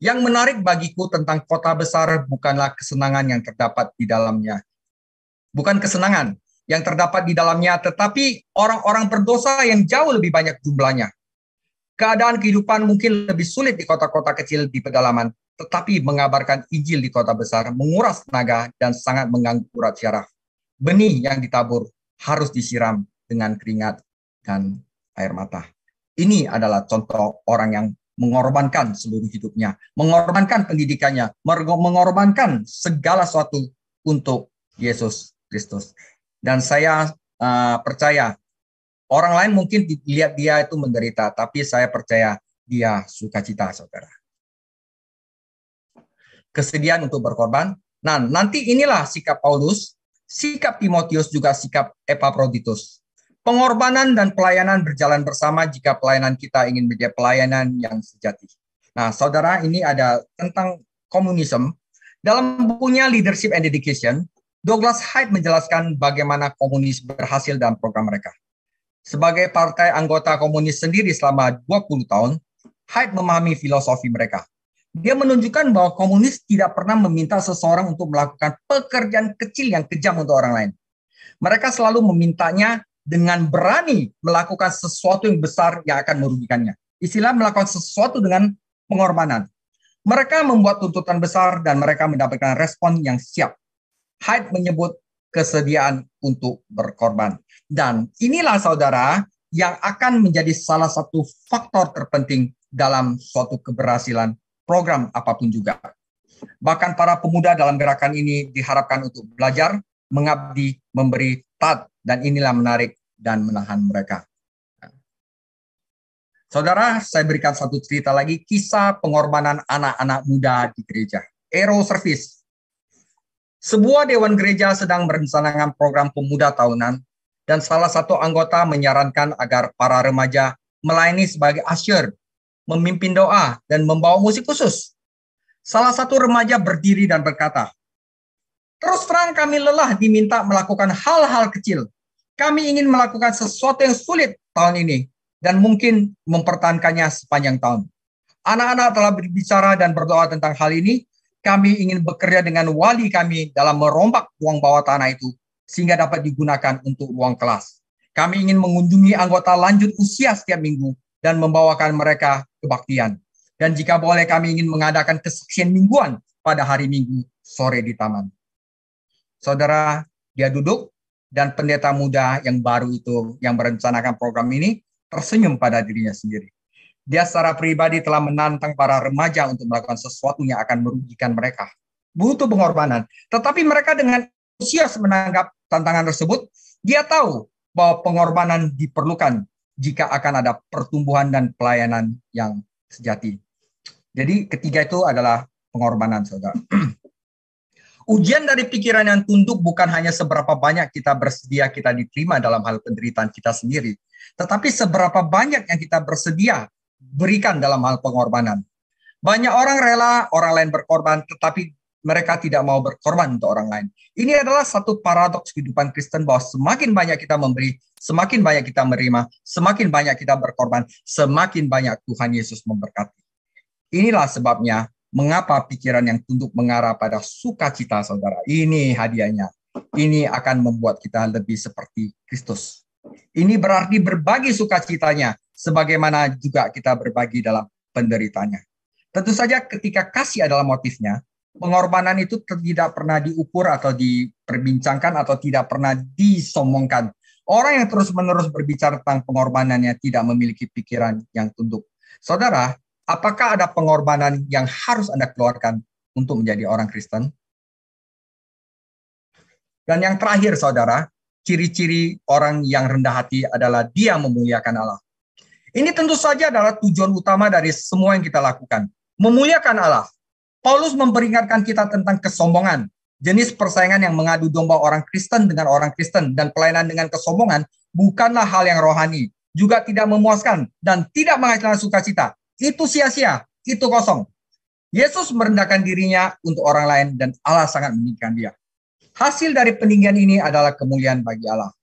Yang menarik bagiku tentang kota besar bukanlah kesenangan yang terdapat di dalamnya. Bukan kesenangan yang terdapat di dalamnya, tetapi orang-orang berdosa yang jauh lebih banyak jumlahnya. Keadaan kehidupan mungkin lebih sulit di kota-kota kecil di pedalaman, tetapi mengabarkan Injil di kota besar menguras tenaga dan sangat mengganggu urat syaraf. Benih yang ditabur harus disiram dengan keringat dan air mata. Ini adalah contoh orang yang mengorbankan seluruh hidupnya, mengorbankan pendidikannya, mengorbankan segala sesuatu untuk Yesus Kristus. Dan saya percaya, orang lain mungkin dilihat dia itu menderita, tapi saya percaya dia sukacita, saudara. Kesediaan untuk berkorban. Nah, nanti inilah sikap Paulus, sikap Timotius, juga sikap Epaphroditus. Pengorbanan dan pelayanan berjalan bersama jika pelayanan kita ingin menjadi pelayanan yang sejati. Nah, saudara, ini ada tentang komunisme. Dalam bukunya Leadership and Education, Douglas Hyde menjelaskan bagaimana komunis berhasil dalam program mereka. Sebagai partai anggota komunis sendiri selama 20 tahun, Hyde memahami filosofi mereka. Dia menunjukkan bahwa komunis tidak pernah meminta seseorang untuk melakukan pekerjaan kecil yang kejam untuk orang lain. Mereka selalu memintanya dengan berani melakukan sesuatu yang besar yang akan merugikannya. Istilah melakukan sesuatu dengan pengorbanan. Mereka membuat tuntutan besar dan mereka mendapatkan respon yang siap. Hyde menyebut kesediaan untuk berkorban. Dan inilah saudara yang akan menjadi salah satu faktor terpenting dalam suatu keberhasilan program apapun juga. Bahkan para pemuda dalam gerakan ini diharapkan untuk belajar, mengabdi, memberi, taat, dan inilah menarik dan menahan mereka. Saudara, saya berikan satu cerita lagi, kisah pengorbanan anak-anak muda di gereja. Aero Service. Sebuah dewan gereja sedang merencanakan program pemuda tahunan, dan salah satu anggota menyarankan agar para remaja melayani sebagai usher, memimpin doa, dan membawa musik khusus. Salah satu remaja berdiri dan berkata, "Terus terang kami lelah diminta melakukan hal-hal kecil. Kami ingin melakukan sesuatu yang sulit tahun ini, dan mungkin mempertahankannya sepanjang tahun. Anak-anak telah berbicara dan berdoa tentang hal ini. Kami ingin bekerja dengan wali kami dalam merombak ruang bawah tanah itu, sehingga dapat digunakan untuk ruang kelas. Kami ingin mengunjungi anggota lanjut usia setiap minggu, dan membawakan mereka kebaktian. Dan jika boleh kami ingin mengadakan kesaksian mingguan pada hari Minggu sore di taman." Saudara, dia duduk, dan pendeta muda yang baru itu, yang merencanakan program ini, tersenyum pada dirinya sendiri. Dia secara pribadi telah menantang para remaja untuk melakukan sesuatu yang akan merugikan mereka. Butuh pengorbanan. Tetapi mereka dengan antusias menanggap tantangan tersebut. Dia tahu bahwa pengorbanan diperlukan jika akan ada pertumbuhan dan pelayanan yang sejati. Jadi ketiga itu adalah pengorbanan, saudara. Ujian dari pikiran yang tunduk bukan hanya seberapa banyak kita bersedia kita diterima dalam hal penderitaan kita sendiri, tetapi seberapa banyak yang kita bersedia berikan dalam hal pengorbanan. Banyak orang rela orang lain berkorban, tetapi mereka tidak mau berkorban untuk orang lain. Ini adalah satu paradoks kehidupan Kristen, bahwa semakin banyak kita memberi, semakin banyak kita menerima, semakin banyak kita berkorban, semakin banyak Tuhan Yesus memberkati. Inilah sebabnya mengapa pikiran yang tunduk mengarah pada sukacita, saudara. Ini hadiahnya. Ini akan membuat kita lebih seperti Kristus. Ini berarti berbagi sukacitanya, sebagaimana juga kita berbagi dalam penderitaannya. Tentu saja ketika kasih adalah motifnya, pengorbanan itu tidak pernah diukur atau diperbincangkan atau tidak pernah disombongkan. Orang yang terus-menerus berbicara tentang pengorbanannya tidak memiliki pikiran yang tunduk. Saudara, apakah ada pengorbanan yang harus Anda keluarkan untuk menjadi orang Kristen? Dan yang terakhir, saudara, ciri-ciri orang yang rendah hati adalah dia memuliakan Allah. Ini tentu saja adalah tujuan utama dari semua yang kita lakukan. Memuliakan Allah. Paulus memperingatkan kita tentang kesombongan, jenis persaingan yang mengadu domba orang Kristen dengan orang Kristen, dan pelayanan dengan kesombongan bukanlah hal yang rohani, juga tidak memuaskan, dan tidak menghasilkan sukacita. Itu sia-sia, itu kosong. Yesus merendahkan dirinya untuk orang lain, dan Allah sangat meninggikan dia. Hasil dari peninggian ini adalah kemuliaan bagi Allah.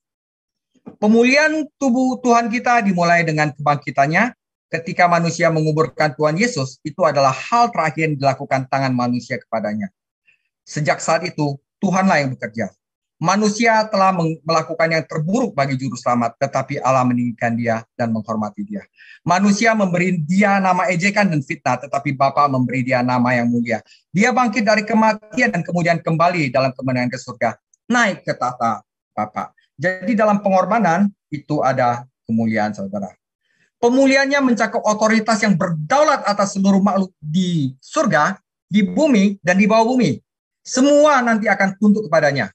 Pemulihan tubuh Tuhan kita dimulai dengan kebangkitannya. Ketika manusia menguburkan Tuhan Yesus, itu adalah hal terakhir yang dilakukan tangan manusia kepadanya. Sejak saat itu, Tuhanlah yang bekerja. Manusia telah melakukan yang terburuk bagi juru selamat, tetapi Allah meninggikan dia dan menghormati dia. Manusia memberi dia nama ejekan dan fitnah, tetapi Bapa memberi dia nama yang mulia. Dia bangkit dari kematian dan kemudian kembali dalam kemenangan ke surga, naik ke tahta Bapa. Jadi dalam pengorbanan itu ada kemuliaan, saudara. Pemuliaannya mencakup otoritas yang berdaulat atas seluruh makhluk di surga, di bumi, dan di bawah bumi. Semua nanti akan tunduk kepadanya.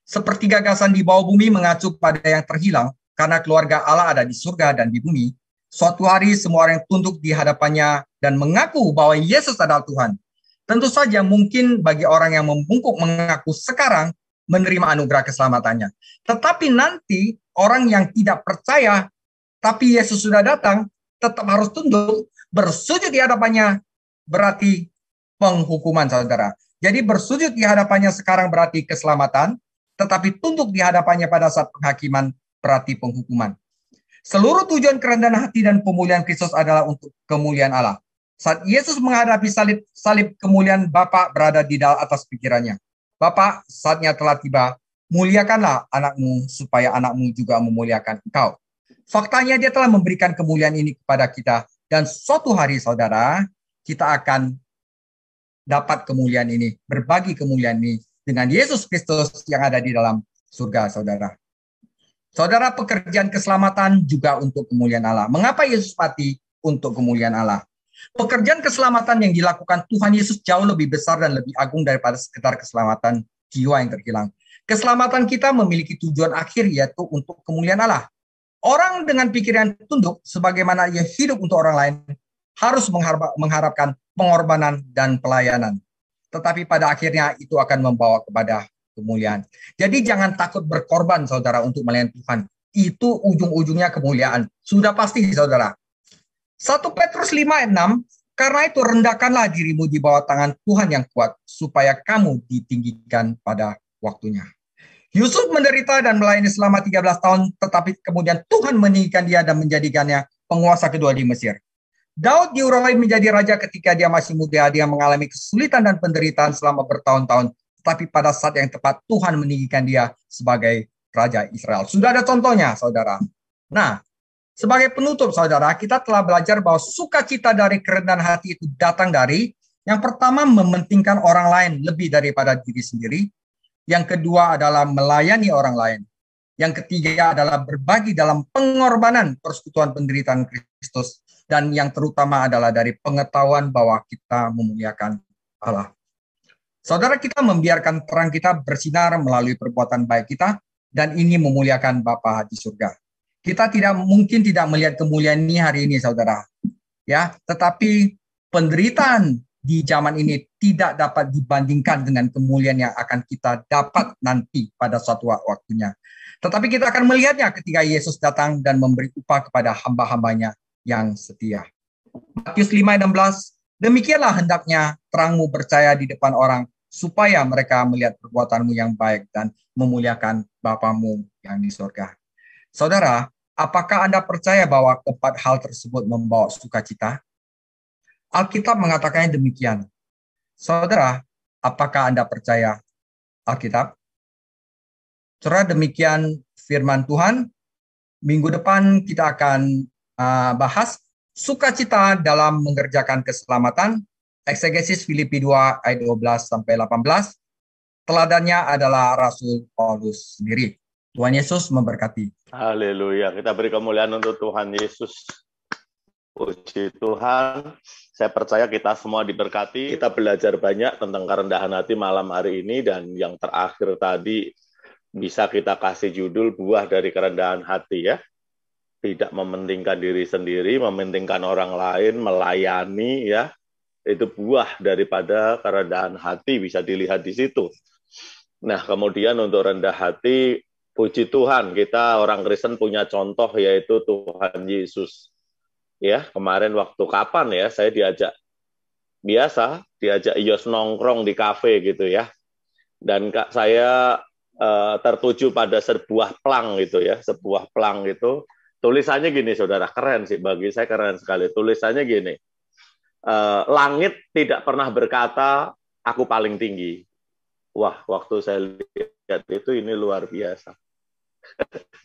Seperti gagasan di bawah bumi mengacu pada yang terhilang, karena keluarga Allah ada di surga dan di bumi. Suatu hari semua orang tunduk di hadapannya dan mengaku bahwa Yesus adalah Tuhan. Tentu saja mungkin bagi orang yang membungkuk mengaku sekarang menerima anugerah keselamatannya. Tetapi nanti orang yang tidak percaya, tapi Yesus sudah datang, tetap harus tunduk, bersujud di hadapannya, berarti penghukuman, saudara. Jadi bersujud di hadapannya sekarang berarti keselamatan, tetapi tunduk di hadapannya pada saat penghakiman berarti penghukuman. Seluruh tujuan kerendahan hati dan pemulihan Kristus adalah untuk kemuliaan Allah. Saat Yesus menghadapi salib kemuliaan Bapa berada di atas pikirannya. Bapa, saatnya telah tiba, Muliakanlah anakmu supaya anakmu juga memuliakan engkau. Faktanya dia telah memberikan kemuliaan ini kepada kita. Dan suatu hari saudara, kita akan dapat kemuliaan ini, berbagi kemuliaan ini dengan Yesus Kristus yang ada di dalam surga, saudara. Saudara, pekerjaan keselamatan juga untuk kemuliaan Allah. Mengapa Yesus mati? Untuk kemuliaan Allah. Pekerjaan keselamatan yang dilakukan Tuhan Yesus jauh lebih besar dan lebih agung daripada sekedar keselamatan jiwa yang terhilang. Keselamatan kita memiliki tujuan akhir, yaitu untuk kemuliaan Allah. Orang dengan pikiran tunduk, sebagaimana ia hidup untuk orang lain, harus mengharapkan pengorbanan dan pelayanan. Tetapi pada akhirnya itu akan membawa kepada kemuliaan. Jadi jangan takut berkorban, saudara, untuk melayani Tuhan. Itu ujung-ujungnya kemuliaan. Sudah pasti, saudara. 1 Petrus 5 ayat 6, karena itu rendahkanlah dirimu di bawah tangan Tuhan yang kuat, supaya kamu ditinggikan pada waktunya. Yusuf menderita dan melayani selama 13 tahun, tetapi kemudian Tuhan meninggikan dia dan menjadikannya penguasa kedua di Mesir. Daud diurapi menjadi raja ketika dia masih muda. Dia mengalami kesulitan dan penderitaan selama bertahun-tahun, tapi pada saat yang tepat Tuhan meninggikan dia sebagai raja Israel. Sudah ada contohnya, saudara. Nah, sebagai penutup, saudara, kita telah belajar bahwa sukacita dari kerendahan hati itu datang dari, yang pertama, mementingkan orang lain lebih daripada diri sendiri. Yang kedua adalah melayani orang lain. Yang ketiga adalah berbagi dalam pengorbanan persekutuan penderitaan Kristus. Dan yang terutama adalah dari pengetahuan bahwa kita memuliakan Allah. Saudara, kita membiarkan terang kita bersinar melalui perbuatan baik kita, dan ini memuliakan Bapa di surga. Kita tidak mungkin tidak melihat kemuliaan ini hari ini, saudara. Ya, tetapi penderitaan di zaman ini tidak dapat dibandingkan dengan kemuliaan yang akan kita dapat nanti pada suatu waktunya. Tetapi kita akan melihatnya ketika Yesus datang dan memberi upah kepada hamba-hambanya yang setia. Matius 5:16, demikianlah hendaknya terangmu bercahaya di depan orang, supaya mereka melihat perbuatanmu yang baik dan memuliakan Bapamu yang di surga. Saudara, apakah Anda percaya bahwa keempat hal tersebut membawa sukacita? Alkitab mengatakannya demikian. Saudara, apakah Anda percaya Alkitab? Saudara, demikian firman Tuhan. Minggu depan kita akan bahas sukacita dalam mengerjakan keselamatan. Eksegesis Filipi 2 ayat 12 sampai 18. Teladannya adalah Rasul Paulus sendiri. Tuhan Yesus memberkati. Haleluya. Kita beri kemuliaan untuk Tuhan Yesus. Puji Tuhan. Saya percaya kita semua diberkati. Kita belajar banyak tentang kerendahan hati malam hari ini, dan yang terakhir tadi bisa kita kasih judul buah dari kerendahan hati, ya. Tidak mementingkan diri sendiri, mementingkan orang lain, melayani, ya. Itu buah daripada kerendahan hati, bisa dilihat di situ. Nah, kemudian untuk rendah hati, puji Tuhan, kita orang Kristen punya contoh, yaitu Tuhan Yesus. Ya, kemarin waktu kapan ya, saya diajak Ios nongkrong di kafe gitu ya. Dan saya tertuju pada sebuah plang gitu ya, sebuah plang itu. Tulisannya gini, saudara, keren sih, bagi saya keren sekali. Tulisannya gini, langit tidak pernah berkata, aku paling tinggi. Wah, waktu saya lihat itu ini luar biasa.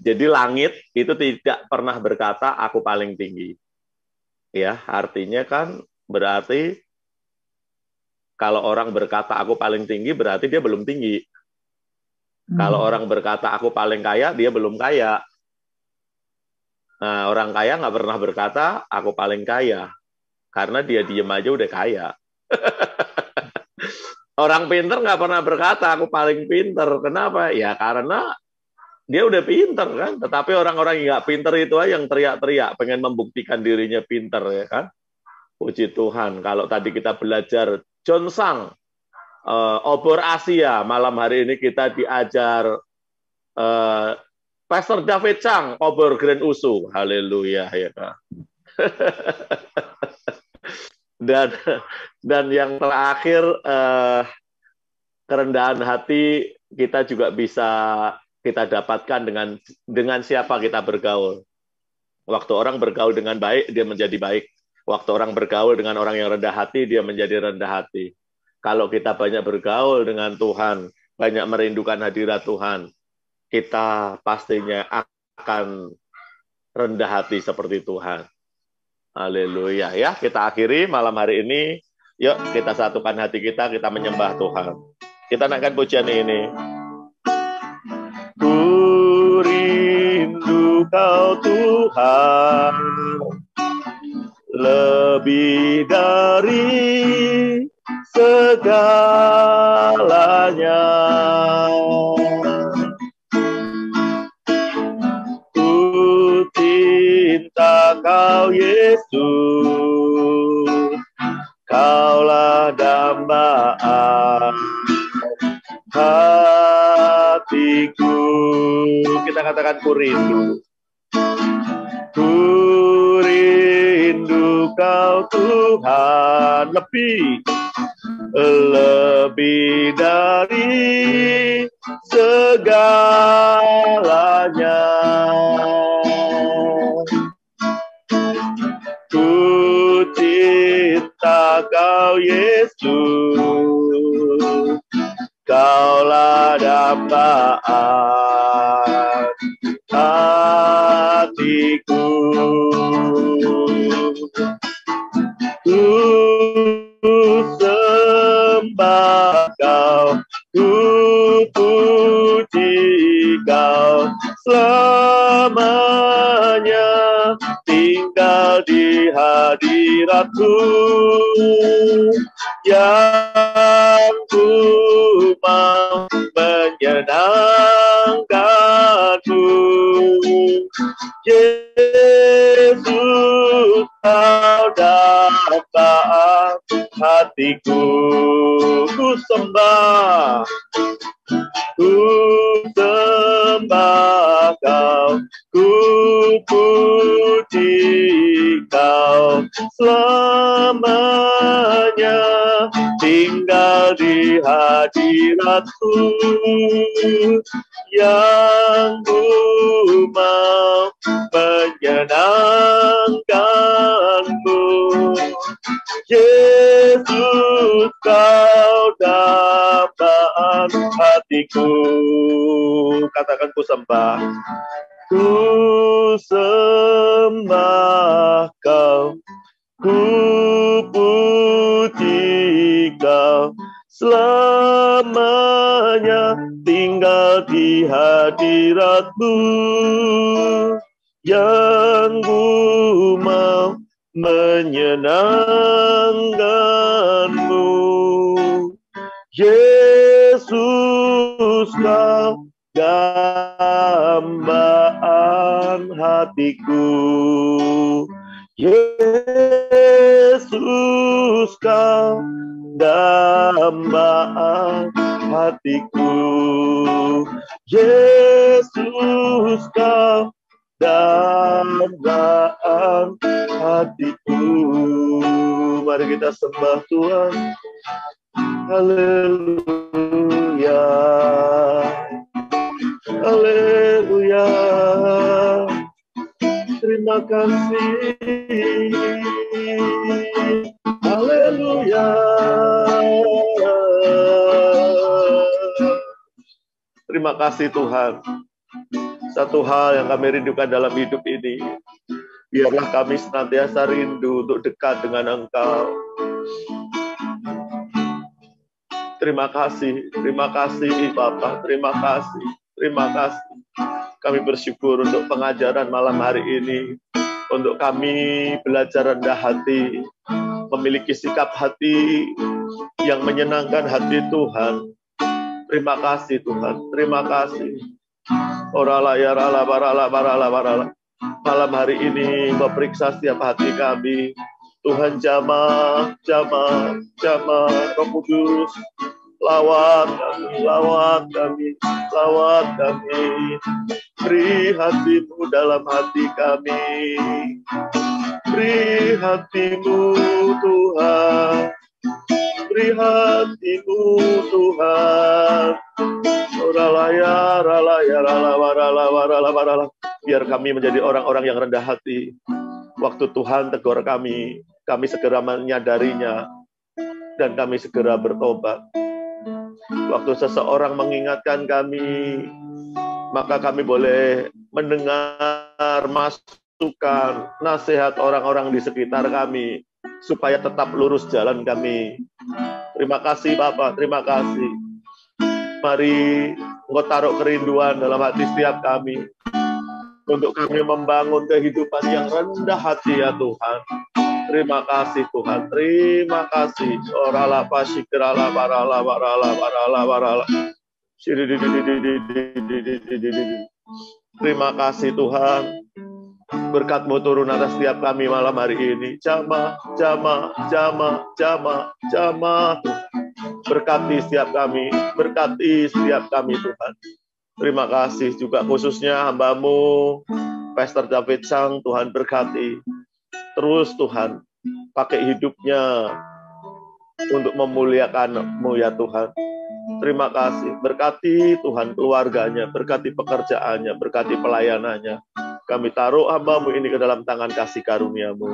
Jadi langit itu tidak pernah berkata, aku paling tinggi. Ya, artinya kan berarti kalau orang berkata aku paling tinggi, berarti dia belum tinggi. Kalau orang berkata aku paling kaya, dia belum kaya. Nah, orang kaya nggak pernah berkata aku paling kaya, karena dia diem aja udah kaya. Orang pinter nggak pernah berkata aku paling pinter. Kenapa? Ya karena dia udah pinter kan. Tetapi orang-orang yang nggak pinter itu aja yang teriak-teriak, pengen membuktikan dirinya pinter, ya kan. Puji Tuhan. Kalau tadi kita belajar John Sang, obor Asia, malam hari ini kita diajar Pastor David Chang, obor Grand Usu. Haleluya, ya kan. Dan yang terakhir, kerendahan hati kita juga bisa kita dapatkan dengan siapa kita bergaul. Waktu orang bergaul dengan baik, dia menjadi baik. Waktu orang bergaul dengan orang yang rendah hati, dia menjadi rendah hati. Kalau kita banyak bergaul dengan Tuhan, banyak merindukan hadirat Tuhan, kita pastinya akan rendah hati seperti Tuhan. Haleluya. Ya, kita akhiri malam hari ini. Yuk, kita satukan hati kita menyembah Tuhan. Kita naikkan pujian ini. Ku rindu Kau Tuhan, lebih dari segalanya. Ku cinta Kau Yesus, Kaulah dambaan hatiku. Kita katakan ku rindu. Ku rindu Kau Tuhan, lebih dari segalanya. Ku cinta Kau Yesus, Kaulah dambaan hatiku. Ku sembah Kau, ku puji Kau selamanya, tinggal di hadirat-Mu yang ku mau menyenangkan-Mu. Yesus, Kau dambaan hatiku. Ku sembah Kau, ku puji Kau selamanya, tinggal di hadirat-Mu yang ku mau menyenangkan-Mu. Yesus, Kau dambaan hatiku. Katakan ku sembah. Ku sembah Kau, ku puji Kau selamanya, tinggal di hadirat-Mu yang ku mau menyenangkan-Mu. Yesus, Kau dambaan hatiku. Yesus, Kau dambaan hatiku. Yesus, Kau dambaan hatiku. Mari kita sembah Tuhan. Haleluya, haleluya. Terima kasih. Haleluya. Terima kasih Tuhan. Satu hal yang kami rindukan dalam hidup ini, biarlah kami senantiasa rindu untuk dekat dengan Engkau. Terima kasih Bapa, terima kasih. Kami bersyukur untuk pengajaran malam hari ini, untuk kami belajar rendah hati, memiliki sikap hati yang menyenangkan hati Tuhan. Terima kasih Tuhan, terima kasih. Orala ya rala barala. Malam hari ini Kau periksa setiap hati kami. Tuhan jamah, Roh Kudus, lawat kami. Beri hati-Mu dalam hati kami. Beri hati-Mu Tuhan. Beri hati-Mu Tuhan. Biar kami menjadi orang-orang yang rendah hati. Waktu Tuhan tegur kami segera menyadarinya, dan kami segera bertobat. Waktu seseorang mengingatkan kami, maka kami boleh mendengar masukan, nasihat orang-orang di sekitar kami, supaya tetap lurus jalan kami. Terima kasih Bapak, terima kasih. Mari Engkau taruh kerinduan dalam hati setiap kami, untuk kami membangun kehidupan yang rendah hati ya Tuhan. Terima kasih Tuhan, terima kasih. Orala pasikrala barala barala barala barala. Terima kasih Tuhan. Berkat-Mu turun atas setiap kami malam hari ini. Jamah, jamah, jamah, jamah, jamah. Berkati setiap kami, berkati setiap kami Tuhan. Terima kasih juga khususnya hamba-Mu, Pastor David Sang, Tuhan berkati. Terus Tuhan, pakai hidupnya untuk memuliakan-Mu ya Tuhan. Terima kasih, berkati Tuhan keluarganya, berkati pekerjaannya, berkati pelayanannya. Kami taruh hamba-Mu ini ke dalam tangan kasih karunia-Mu.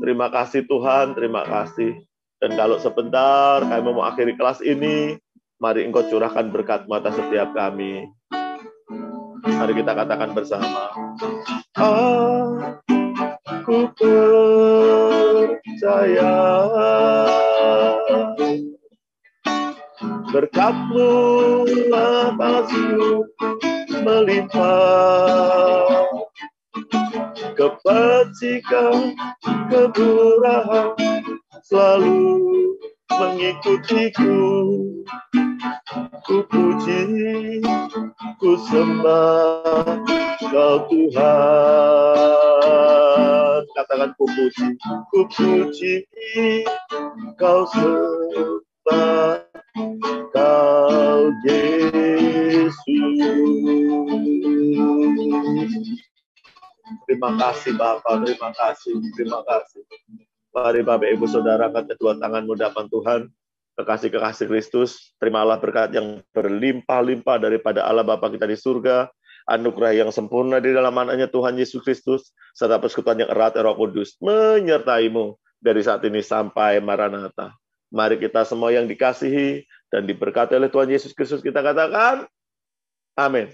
Terima kasih Tuhan, terima kasih. Dan kalau sebentar kami mau akhiri kelas ini, mari Engkau curahkan berkat mata setiap kami. Mari kita katakan bersama. Aku percaya berkat-Mu atasku melimpah, kebajikan kemurahan selalu mengikutiku. Ku puji, ku sembah Kau Tuhan. Katakan ku puji Kau sembah Kau Yesus. Terima kasih Bapak, terima kasih, terima kasih. Mari Bapak Ibu Saudara, angkat kedua tangan-Mu depan Tuhan. Kekasih-kekasih Kristus, terimalah berkat yang berlimpah-limpah daripada Allah Bapa kita di surga, anugerah yang sempurna di dalam anaknya Tuhan Yesus Kristus, serta persekutuan yang erat Roh Kudus menyertai-Mu dari saat ini sampai Maranatha. Mari kita semua yang dikasihi dan diberkati oleh Tuhan Yesus Kristus, kita katakan, amin.